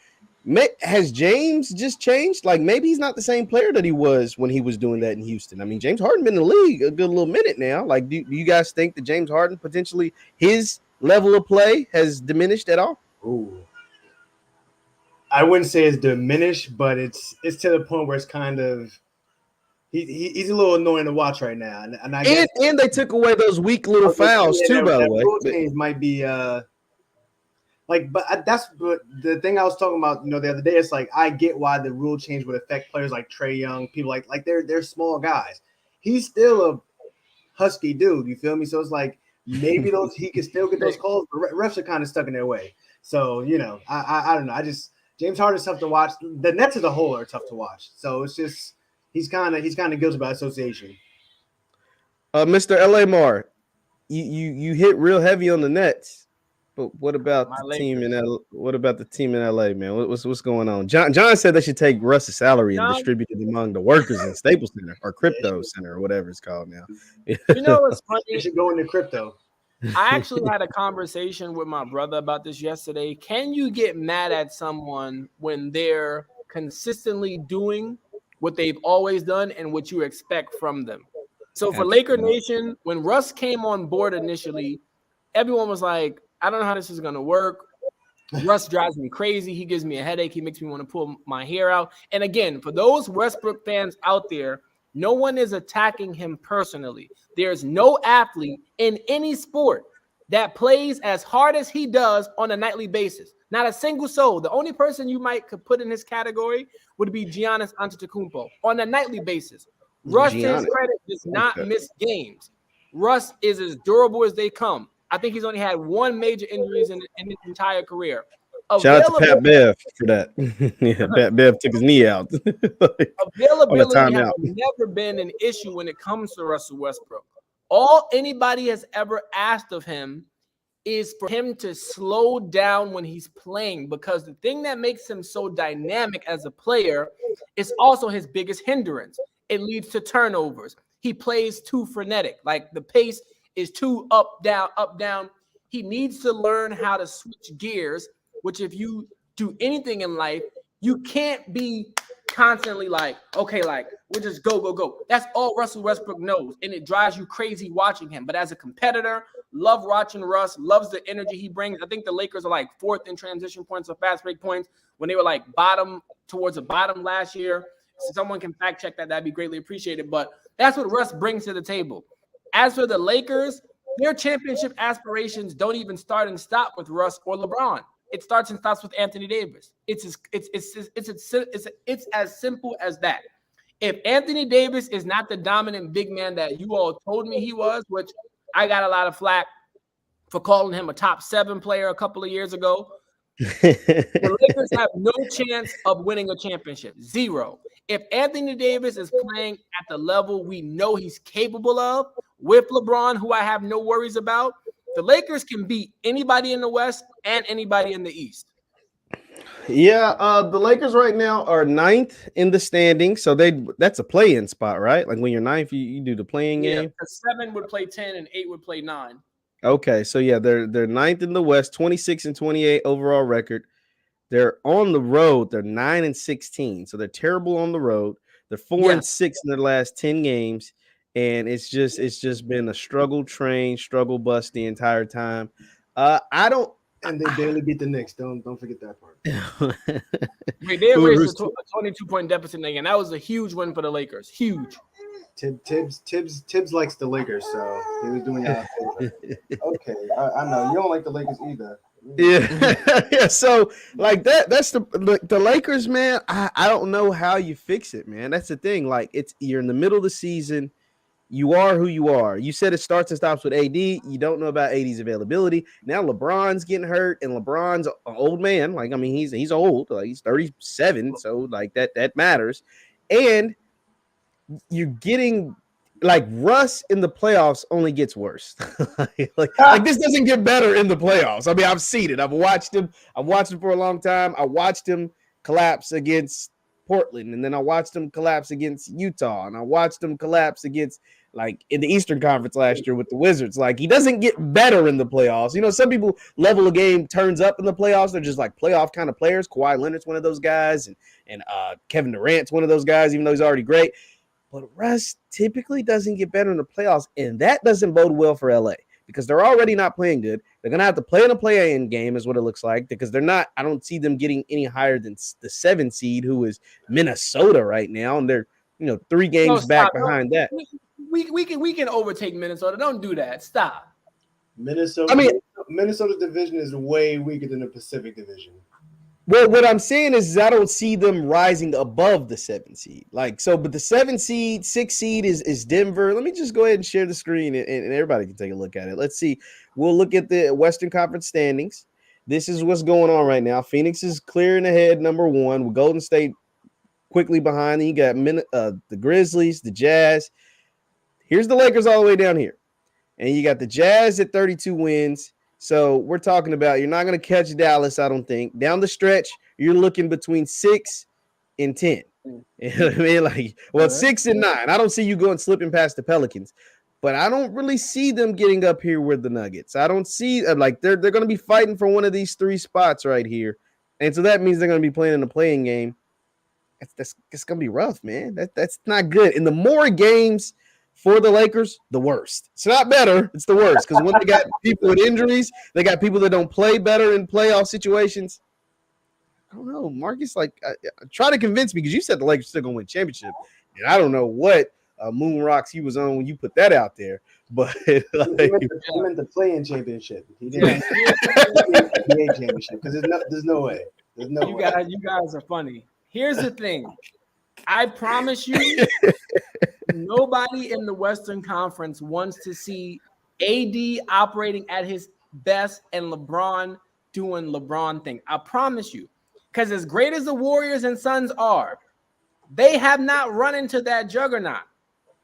Has James just changed? Like maybe he's not the same player that he was when he was doing that in Houston. I mean, James Harden been in the league a good little minute now. Like, do you guys think that James Harden potentially his level of play has diminished at all? Ooh. I wouldn't say it's diminished, but it's to the point where it's kind of he's a little annoying to watch right now. And I guess and they took away those weak little fouls too, by the way. Rule change might be that's the thing I was talking about, the other day. It's like I get why the rule change would affect players like Trae Young, people like they're small guys. He's still a husky dude, you feel me? So it's like maybe he can still get those calls, but refs are kind of stuck in their way. So I don't know. James Harden's tough to watch. The Nets as a whole are tough to watch. So it's just he's kind of guilty by association. Mr. LA Mar, you hit real heavy on the Nets. But what about the team in LA? What about the team in LA, man? What's going on? John said they should take Russ's salary and distribute it among the workers in Staples Center or Crypto Center or whatever it's called now. You know what's funny? You should go into crypto. I actually had a conversation with my brother about this yesterday. Can you get mad at someone when they're consistently doing what they've always done and what you expect from them? So for Laker Nation, when Russ came on board initially, everyone was like, I don't know how this is going to work. Russ drives me crazy. He gives me a headache. He makes me want to pull my hair out. And again, for those Westbrook fans out there, no one is attacking him personally. There's no athlete in any sport that plays as hard as he does on a nightly basis. Not a single soul. The only person you could put in this category would be Giannis Antetokounmpo on a nightly basis. Russ, to his credit, does not miss games. Russ is as durable as they come. I think he's only had one major injuries in his entire career. Shout out to Pat Bev for that. Yeah, Pat Bev took his knee out. Availability has never been an issue when it comes to Russell Westbrook. All anybody has ever asked of him is for him to slow down when he's playing, because the thing that makes him so dynamic as a player is also his biggest hindrance. It leads to turnovers. He plays too frenetic. Like the pace is too up, down. He needs to learn how to switch gears, which if you do anything in life, you can't be constantly like, okay, like we'll just go. That's all Russell Westbrook knows. And it drives you crazy watching him. But as a competitor, love watching Russ, loves the energy he brings. I think the Lakers are like fourth in transition points or fast break points when they were like towards the bottom last year. So someone can fact check that. That'd be greatly appreciated. But that's what Russ brings to the table. As for the Lakers, their championship aspirations don't even start and stop with Russ or LeBron. It starts and stops with Anthony Davis. It's as simple as that. If Anthony Davis is not the dominant big man that you all told me he was, which I got a lot of flack for calling him a top 7 player a couple of years ago, the Lakers have no chance of winning a championship. 0. If Anthony Davis is playing at the level we know he's capable of with LeBron, who I have no worries about, the Lakers can beat anybody in the West and anybody in the East. Yeah, the Lakers right now are 9th in the standings, so that's a play-in spot, right? Like when you're 9th, you do the playing game. 7 would play 10 and 8 would play 9. Okay, so yeah, they're 9th in the West, 26-28 overall record. They're on the road. They're 9-16, so they're terrible on the road. They're 4-6 in their last 10 games, and it's just been a struggle bus the entire time. And they barely beat the Knicks. Don't forget that part. They erased a 22-point deficit again. That was a huge win for the Lakers. Huge. Tibbs likes the Lakers, so he was doing that. Okay, I know you don't like the Lakers either. Yeah. So like that's the Lakers, man. I don't know how you fix it, man. That's the thing. Like you're in the middle of the season. You are who you are. You said it starts and stops with AD. You don't know about AD's availability. Now LeBron's getting hurt, and LeBron's an old man. Like, I mean, he's old. Like, he's 37, so like that matters. And you're getting like Russ in the playoffs only gets worse. like this doesn't get better in the playoffs. I mean, I've seen it. I've watched him for a long time. I watched him collapse against Portland, and then I watched them collapse against Utah, and I watched them collapse against like in the Eastern Conference last year with the Wizards. Like he doesn't get better in the playoffs. You know, some people level a game turns up in the playoffs. They're just like playoff kind of players. Kawhi Leonard's one of those guys, and Kevin Durant's one of those guys, even though he's already great. But Russ typically doesn't get better in the playoffs, and that doesn't bode well for LA because they're already not playing good. They're going to have to play in a play-in game is what it looks like because they're not – I don't see them getting any higher than the 7 seed, who is Minnesota right now, and they're, 3 games back behind that. We can overtake Minnesota. Don't do that. Stop. Minnesota's division is way weaker than the Pacific Division. Well, what I'm saying is I don't see them rising above the 7 seed. But the 7 seed, 6 seed is Denver. Let me just go ahead and share the screen and everybody can take a look at it. Let's see. We'll look at the Western Conference standings. This is what's going on right now. Phoenix is clearing ahead, number 1, with Golden State quickly behind. Then you got the Grizzlies, the Jazz. Here's the Lakers all the way down here. And you got the Jazz at 32 wins. So we're talking about you're not going to catch Dallas, I don't think. Down the stretch, you're looking between 6 and 10. You know what I mean? 6 and 9. I don't see you going slipping past the Pelicans. But I don't really see them getting up here with the Nuggets. I don't see they're going to be fighting for one of these 3 spots right here. And so that means they're going to be playing in the playing game. That's going to be rough, man. That's not good. And the more games for the Lakers, the worst. It's not better. It's the worst because when they got people with injuries, they got people that don't play better in playoff situations. I don't know. Marcus, try to convince me because you said the Lakers still going to win championship. And I don't know what moon rocks he was on when you put that out there. But he meant the play-in championship. He didn't the NBA championship because there's no way. There's no way. You guys are funny. Here's the thing. I promise you, nobody in the Western Conference wants to see AD operating at his best and LeBron doing LeBron thing. I promise you. Because as great as the Warriors and Suns are, they have not run into that juggernaut.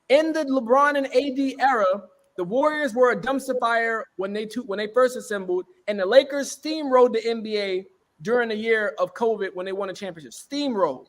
In the LeBron and AD era, the Warriors were a dumpster fire when they first assembled, and the Lakers steamrolled the NBA during the year of COVID when they won a championship. Steamrolled.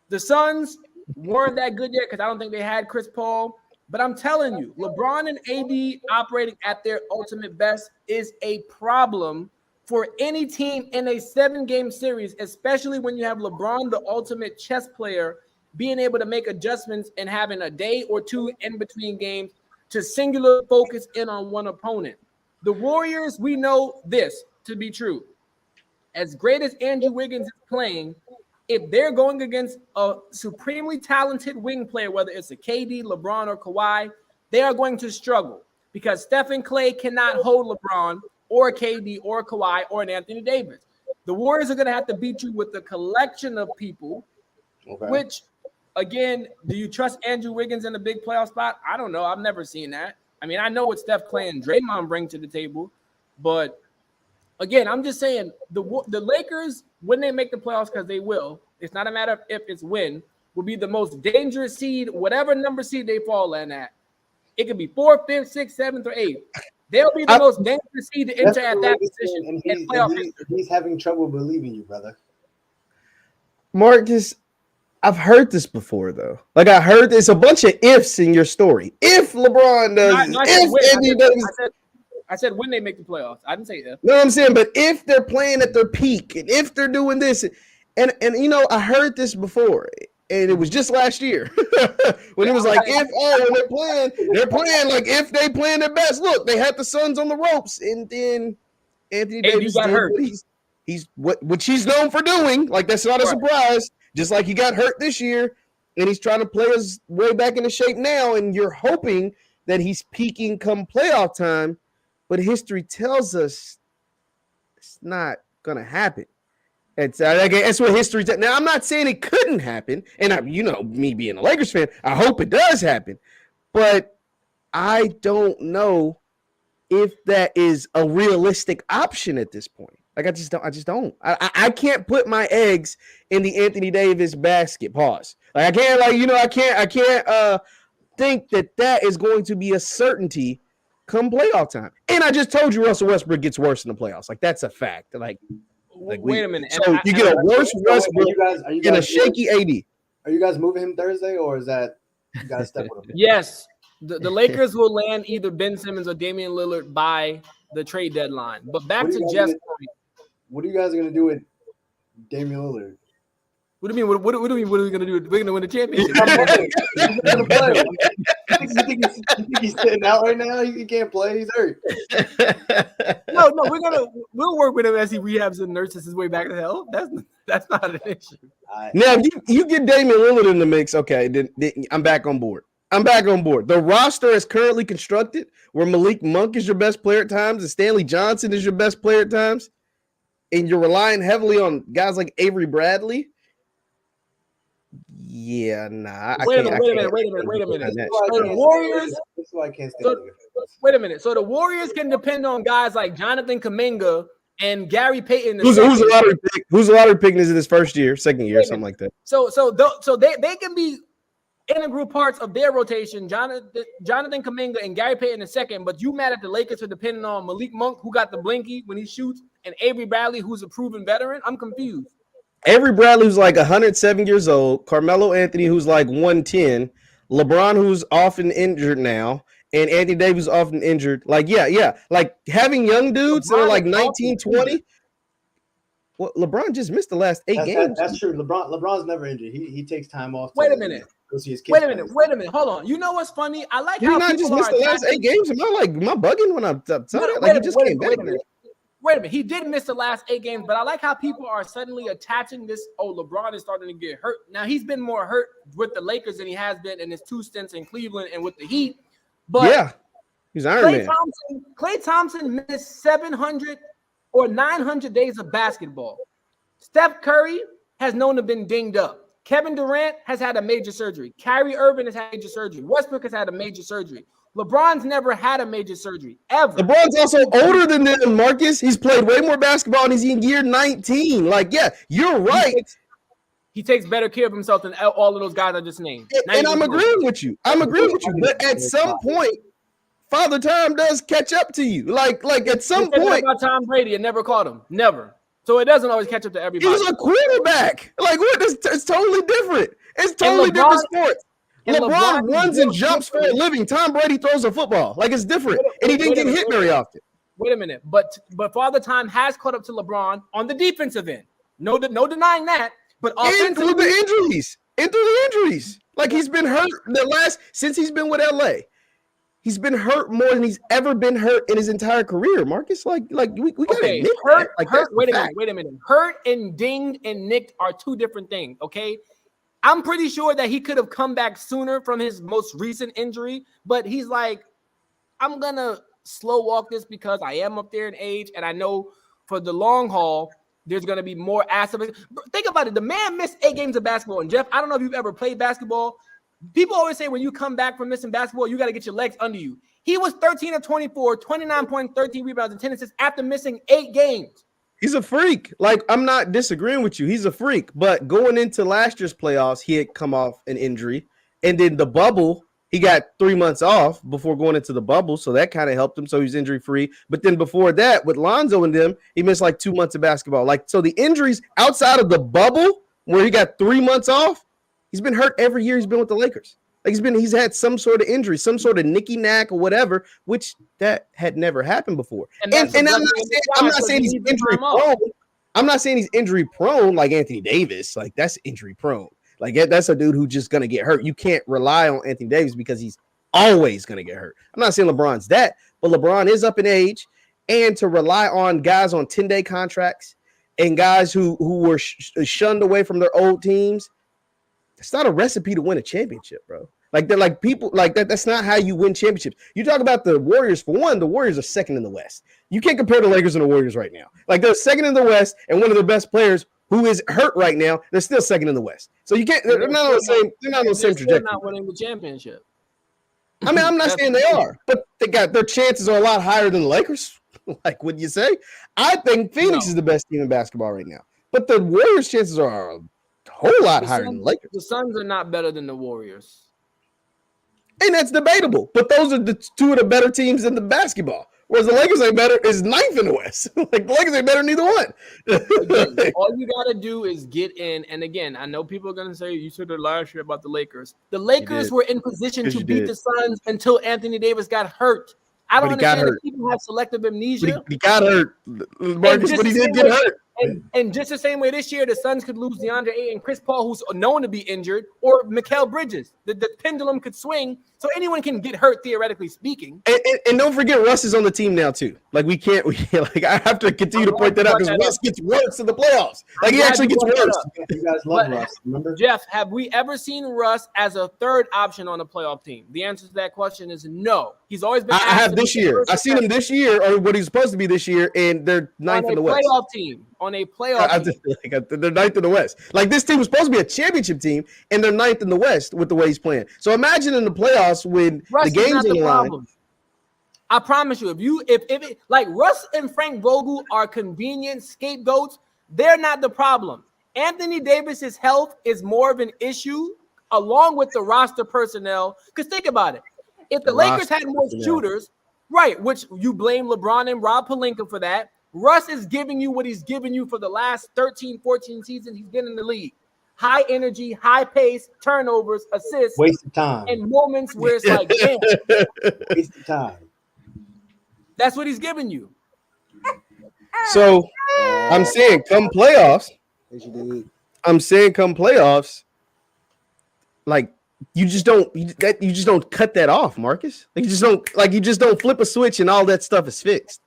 The Suns weren't that good yet because I don't think they had Chris Paul. But I'm telling you, LeBron and AD operating at their ultimate best is a problem for any team in a 7-game series, especially when you have LeBron, the ultimate chess player, being able to make adjustments and having a day or 2 in between games to singular focus in on one opponent. The Warriors, we know this to be true. As great as Andrew Wiggins is playing, if they're going against a supremely talented wing player, whether it's a KD, LeBron, or Kawhi, they are going to struggle because Stephen Clay cannot hold LeBron or KD or Kawhi or an Anthony Davis. The Warriors are going to have to beat you with a collection of people, which, again, do you trust Andrew Wiggins in a big playoff spot? I don't know. I've never seen that. I mean, I know what Steph Clay and Draymond bring to the table, but again, I'm just saying the Lakers, when they make the playoffs, because they will, it's not a matter of if, it's when, will be the most dangerous seed, whatever number seed they fall in at. It could be 4th, 5th, 6th, 7th, or 8th. They'll be the most dangerous seed to enter at that position in playoff history. He's having trouble believing you, brother. Marcus, I've heard this before, though. I heard there's a bunch of ifs in your story. If LeBron does, I said when they make the playoffs. I didn't say if. No, I'm saying, but if they're playing at their peak and if they're doing this, and I heard this before, and it was just last year when it was when they're playing like if they playing their best. Look, they had the Suns on the ropes, and then Anthony Davis got hurt. He's what he's known for doing. That's not a surprise. Just like he got hurt this year, and he's trying to play his way back into shape now, and you're hoping that he's peaking come playoff time. But history tells us it's not going to happen. That's what history tells. Now, I'm not saying it couldn't happen. And, me being a Lakers fan, I hope it does happen. But I don't know if that is a realistic option at this point. I just don't. I can't put my eggs in the Anthony Davis basket. Pause. I can't think that is going to be a certainty come playoff time. And I just told you Russell Westbrook gets worse in the playoffs. That's a fact. Like wait a minute. So you get a worse Westbrook are you and a guys shaky AD. Are you guys moving him Thursday, or is that you guys stuck with him? Yes, the Lakers will land either Ben Simmons or Damian Lillard by the trade deadline. But back to Jeff's point. What are you guys gonna do with Damian Lillard? What do you mean? What do you mean? What are we gonna do? We're gonna win the championship. You think he's sitting out right now? He can't play. He's hurt. No, we'll work with him as he rehabs and nurses his way back to health. That's not an issue. Now, if you get Damian Lillard in the mix, okay, then I'm back on board. The roster is currently constructed where Malik Monk is your best player at times and Stanley Johnson is your best player at times, and you're relying heavily on guys like Avery Bradley. Yeah, nah. Wait a minute. So the Warriors. This is why I can't stand it. Wait a minute. So the Warriors can depend on guys like Jonathan Kuminga and Gary Payton. Who's a lottery pick? Who's a lottery pick? Is in his first year, second year, something like that. So they can be integral parts of their rotation. Jonathan Kuminga and Gary Payton in second. But you mad at the Lakers for depending on Malik Monk, who got the blinky when he shoots, and Avery Bradley, who's a proven veteran? I'm confused. Avery Bradley, who's like 107 years old, Carmelo Anthony, who's like 110, LeBron, who's often injured now, and Anthony Davis often injured. Like, yeah. Like having young dudes that are like 19, 20. Well, LeBron just missed the last 8 games. That's true. LeBron's never injured. He takes time off. Wait a minute. Wait a minute. Hold on. You know what's funny? I like how not just missed the last 8 games. Am I bugging when I'm telling that? Like, he just came back. Wait a minute. He did miss the last 8 games, but I like how people are suddenly attaching this. Oh, LeBron is starting to get hurt. Now, he's been more hurt with the Lakers than he has been in his 2 stints in Cleveland and with the Heat. But yeah, he's Iron Man. Klay Thompson missed 700 or 900 days of basketball. Steph Curry has known to have been dinged up. Kevin Durant has had a major surgery. Kyrie Irving has had major surgery. Westbrook has had a major surgery. LeBron's never had a major surgery, ever. LeBron's also older than them, Marcus. He's played way more basketball and he's in year 19. Like, yeah, you're right. He takes better care of himself than all of those guys I just named. And I'm agreeing with you. But at some point, Father Time does catch up to you. Like at some point. About Tom Brady, it never caught him. Never. So it doesn't always catch up to everybody. He's a quarterback. Like, what? It's totally different. It's totally different sports. LeBron runs and jumps for a living. Tom Brady throws a football. Like, it's different. And he didn't get hit very often. Wait a minute. But Father Time has caught up to LeBron on the defensive end. No denying that. But offensively, through the injuries. Like, he's been hurt since he's been with LA. He's been hurt more than he's ever been hurt in his entire career, Marcus. Like we gotta admit that. Wait a minute. Hurt and dinged and nicked are 2 different things, okay? I'm pretty sure that he could have come back sooner from his most recent injury, but he's like, I'm going to slow walk this because I am up there in age, and I know for the long haul, there's going to be more aspects. Think about it. The man missed 8 games of basketball. And, Jeff, I don't know if you've ever played basketball. People always say when you come back from missing basketball, you got to get your legs under you. He was 13 of 24, 29.13 rebounds and 10 assists after missing 8 games. He's a freak. Like, I'm not disagreeing with you. He's a freak. But going into last year's playoffs, he had come off an injury. And then the bubble, he got 3 months off before going into the bubble. So that kind of helped him. So he's injury free. But then before that, with Lonzo and them, he missed like 2 months of basketball. Like, so the injuries outside of the bubble where he got 3 months off, he's been hurt every year he's been with the Lakers. Like he's had some sort of injury, some sort of nicky knack or whatever, which that had never happened before. And I'm not saying he's injury prone. I'm not saying he's injury prone like Anthony Davis. Like, that's injury prone. Like, that's a dude who's just gonna get hurt. You can't rely on Anthony Davis because he's always gonna get hurt. I'm not saying LeBron's that, but LeBron is up in age, and to rely on guys on 10-day contracts and guys who were shunned away from their old teams. It's not a recipe to win a championship, bro. Like, they're like people like that. That's not how you win championships. You talk about the Warriors. For one, the Warriors are second in the West. You can't compare the Lakers and the Warriors right now. Like, they're second in the West, and one of the best players who is hurt right now, they're still second in the West. So you can't. They're not on the same. They're not on the same trajectory. They're not winning the championship. I mean, I'm not saying they are, but their chances are a lot higher than the Lakers. Like, what you say? I think Phoenix is the best team in basketball right now, but the Warriors' chances are a whole lot higher than the Lakers. The Suns are not better than the Warriors. And that's debatable. But those are the 2 of the better teams in the basketball. Whereas the Lakers ain't better. Is ninth in the West. Like the Lakers ain't better than either one. Again, all you gotta do is get in. And again, I know people are gonna say you said the last year about the Lakers. The Lakers were in position to beat the Suns until Anthony Davis got hurt. I don't understand that people have selective amnesia. He got hurt, Marcus, but he did get hurt. And just the same way this year, the Suns could lose DeAndre Ayton and Chris Paul, who's known to be injured, or Mikal Bridges. The pendulum could swing, so anyone can get hurt, theoretically speaking. And don't forget, Russ is on the team now too. Like we can't. Like I have to continue to point that out because Russ gets worse in the playoffs. Like he actually gets worse. You guys love Russ. Remember, Jeff? Have we ever seen Russ as a third option on a playoff team? The answer to that question is no. He's always been. I have this year. I've seen him this year, or what he's supposed to be this year, and they're ninth in the West. On a playoff team. They're ninth in the West. Like this team was supposed to be a championship team, and they're ninth in the West with the way he's playing. So imagine in the playoffs when the game's in the line. I promise you, if it, like Russ and Frank Vogel are convenient scapegoats, they're not the problem. Anthony Davis's health is more of an issue, along with the roster personnel. Because think about it, if the Lakers had more shooters, right, which you blame LeBron and Rob Pelinka for that. Russ is giving you what he's given you for the last 13, 14 seasons he's been in the league. High energy, high pace, turnovers, assists. Waste of time. And moments where it's like, damn. Waste of time. That's what he's giving you. So I'm saying come playoffs. Like you just don't cut that off, Marcus. Like you just don't flip a switch and all that stuff is fixed.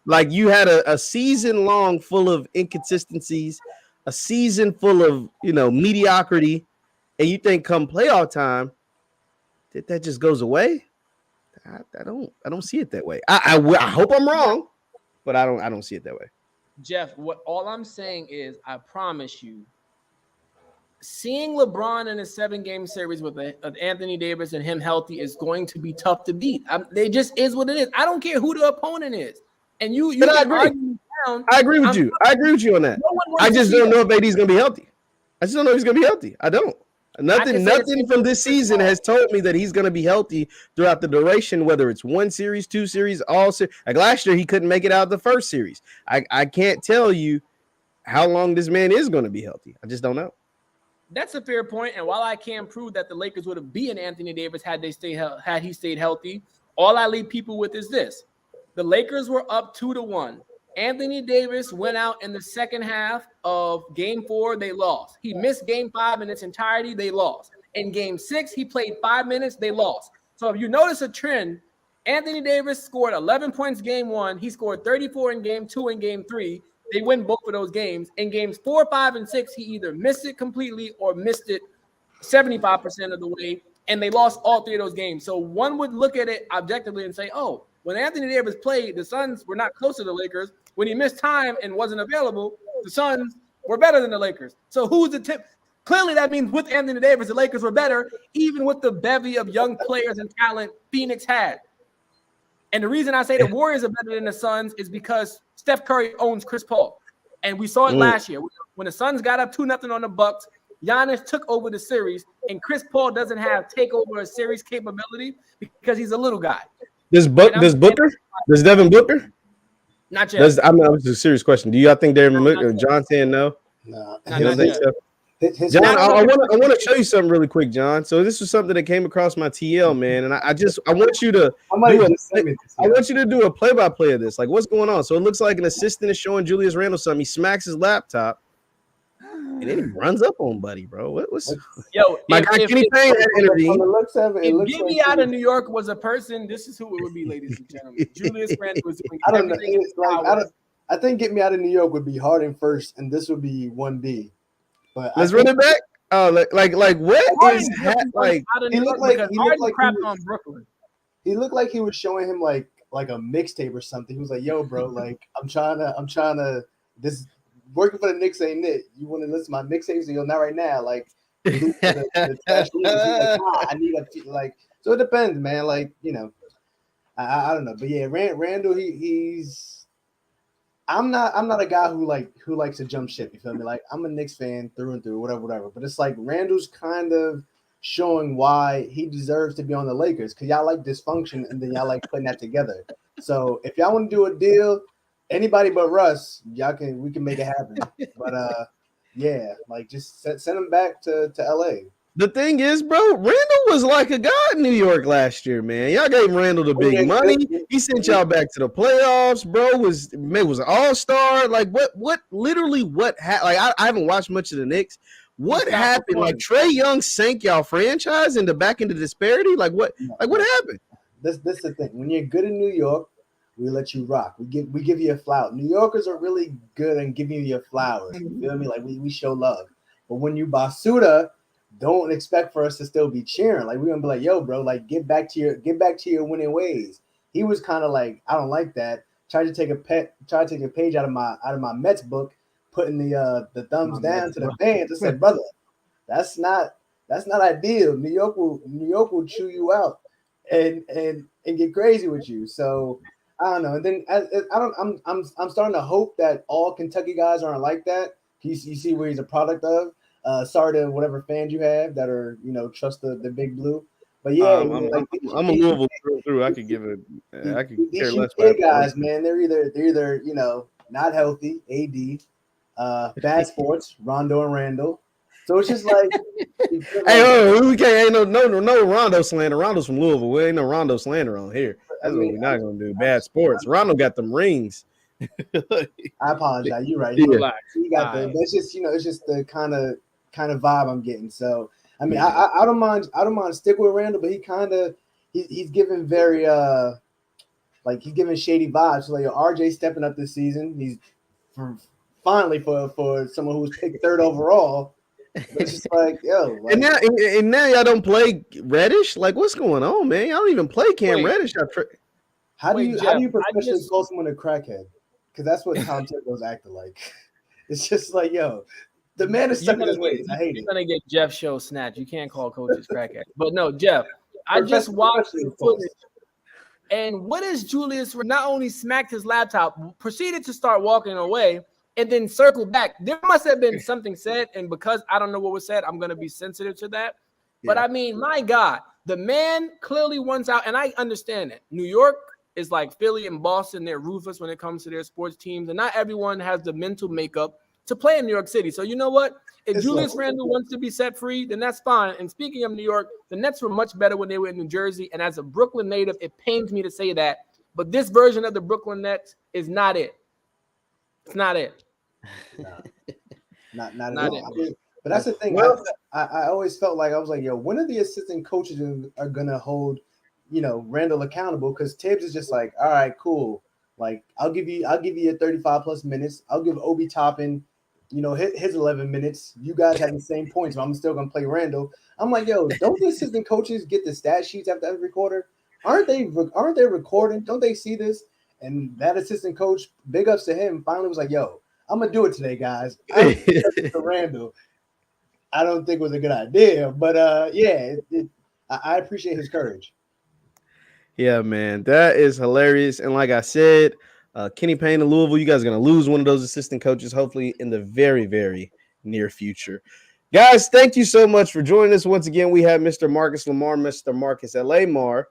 Like you had a season long full of inconsistencies, a season full of mediocrity, and you think come playoff time that just goes away? I don't see it that way. I hope I'm wrong, but I don't see it that way. Jeff, all I'm saying is I promise you, seeing LeBron in a 7-game series with Anthony Davis and him healthy is going to be tough to beat. They just is what it is. I don't care who the opponent is. And you I agree. I agree with you. I agree with you on that. I just don't know if AD's going to be healthy. I just don't know if he's going to be healthy. I don't. Nothing from this season has told me that he's going to be healthy throughout the duration, whether it's one series, two series, all series. Like last year, he couldn't make it out of the first series. I can't tell you how long this man is going to be healthy. I just don't know. That's a fair point. And while I can't prove that the Lakers would have beaten Anthony Davis had he stayed healthy, all I leave people with is this. The Lakers were up 2-1. Anthony Davis went out in the second half of Game 4. They lost. He missed Game 5 in its entirety. They lost. In Game 6, he played 5 minutes. They lost. So if you notice a trend, Anthony Davis scored 11 points Game 1. He scored 34 in Game 2 and Game 3. They win both of those games. In Games 4, 5, and 6, he either missed it completely or missed it 75% of the way, and they lost all 3 of those games. So one would look at it objectively and say, oh, when Anthony Davis played, the Suns were not close to the Lakers. When he missed time and wasn't available, the Suns were better than the Lakers. So who's the tip? Clearly, that means with Anthony Davis, the Lakers were better, even with the bevy of young players and talent Phoenix had. And the reason I say the Warriors are better than the Suns is because Steph Curry owns Chris Paul. And we saw it last year. When the Suns got up 2-0 on the Bucks, Giannis took over the series, and Chris Paul doesn't have take over a series capability because he's a little guy. Does Booker? Does Devin Booker? Not yet. I mean, it's a serious question. Do you think Devin Booker? John saying no? No. You don't think so? John, I want to show you something really quick, John. So this was something that came across my TL, man, and I want you to do a play-by-play of this. Like, what's going on? So it looks like an assistant is showing Julius Randle something. He smacks his laptop, and then he runs up on Buddy, bro. What's my guy Kenny Payne had intervened. If Get Me Out of New York was a person, this is who it would be, ladies and gentlemen. Julius Randle was doing everything. I think Get Me Out of New York would be Harden first, and this would be 1B. But let's run it back. Oh, like what is that? Like he looked like crapped on Brooklyn. He looked like he was showing him like a mixtape or something. He was like, "Yo, bro, like I'm trying to this working for the Knicks ain't it? You want to listen to my mixtapes? So not right now. Like, I need a like." So it depends, man. Like I don't know, but yeah, Randall, he's. I'm not a guy who likes to jump ship. You feel me? Like I'm a Knicks fan through and through, whatever. But it's like Randall's kind of showing why he deserves to be on the Lakers because y'all like dysfunction and then y'all like putting that together. So if y'all want to do a deal, anybody but Russ, we can make it happen. But yeah, like just send him back to LA. The thing is, bro, Randall was like a god in New York last year, man. Y'all gave Randall the big money. He sent y'all back to the playoffs, bro. Was an all-star. Like what literally what happened? Like I haven't watched much of the Knicks. What happened? Like Trae Young sank y'all franchise back into disparity? Like what happened? This is the thing. When you're good in New York, we let you rock. We give you a flower. New Yorkers are really good in giving you your flowers. You feel me? Like we show love. But when you Basuda, don't expect for us to still be cheering. Like we're gonna be like, yo, bro, like get back to your winning ways. He was kind of like, I don't like that. Tried to take a page out of my Mets book, putting the thumbs down to the fans. I said, brother, that's not ideal. New York will chew you out and get crazy with you. So I don't know. And then I'm starting to hope that all Kentucky guys aren't like that. You see where he's a product of. Sorry to whatever fans you have that are, trust the big blue. But yeah, I'm a Louisville through. I could give it. I could care less. Guys, man, they're either not healthy, bad sports, Rondo and Randall. So it's just like, we can't. Ain't no Rondo slander. Rondo's from Louisville. We ain't no Rondo slander on here. That's what we're not gonna do. Bad sports. Rondo got them rings. I apologize. You're right. Yeah. He got the. That's just it's just the kind of vibe I'm getting. So I mean, I don't mind stick with Randall, but he's giving very he's giving shady vibes. So like RJ stepping up this season. He's finally for someone who was picked 3rd overall. It's just like, yo. Like, and now y'all don't play Reddish? Like, what's going on, man? Y'all don't even play Cam Reddish. How do you professionally call someone a crackhead? Because that's what Tom Thibodeau's acting like. It's just like, yo, the man is stuck in his ways. I hate it. You're gonna get Jeff show snatched. You can't call coaches crackhead. But no, Jeff, I just watched the footage. And what is Julius? Not only smacked his laptop, proceeded to start walking away, and then circle back. There must have been something said, and because I don't know what was said, I'm gonna be sensitive to that. Yeah. But I mean, my God, the man clearly wants out, and I understand it. New York is like Philly and Boston. They're ruthless when it comes to their sports teams, and not everyone has the mental makeup to play in New York City. So you know what? If Julius Randle wants to be set free, then that's fine. And speaking of New York, the Nets were much better when they were in New Jersey. And as a Brooklyn native, it pains me to say that. But this version of the Brooklyn Nets is not it. It's not it. No. Not at all. I mean, but that's the thing. Well, I always felt like I was like, yo, when are the assistant coaches are gonna hold, Randall accountable? Because Tibbs is just like, all right, cool. Like I'll give you your 35 plus minutes. I'll give Obi Toppin, his 11 minutes. You guys have the same points, but I'm still gonna play Randall. I'm like, yo, don't the assistant coaches get the stat sheets after every quarter? Aren't they recording? Don't they see this? And that assistant coach, big ups to him, finally was like, yo, I'm gonna do it today, guys. Randall. I don't think it was a good idea, but I appreciate his courage. Yeah, man, that is hilarious. And like I said, Kenny Payne in Louisville, you guys are going to lose one of those assistant coaches, hopefully in the very, very near future. Guys, thank you so much for joining us. Once again, we have Mr. Marcus Lamar, Mr. Marcus L.A. Marr.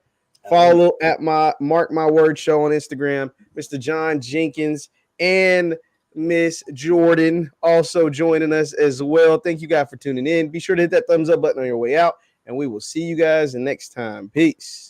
Follow at my Mark My Word show on Instagram, Mr. John Jenkins, and Miss Jordan also joining us as well. Thank you guys for tuning in. Be sure to hit that thumbs up button on your way out, and we will see you guys next time. Peace.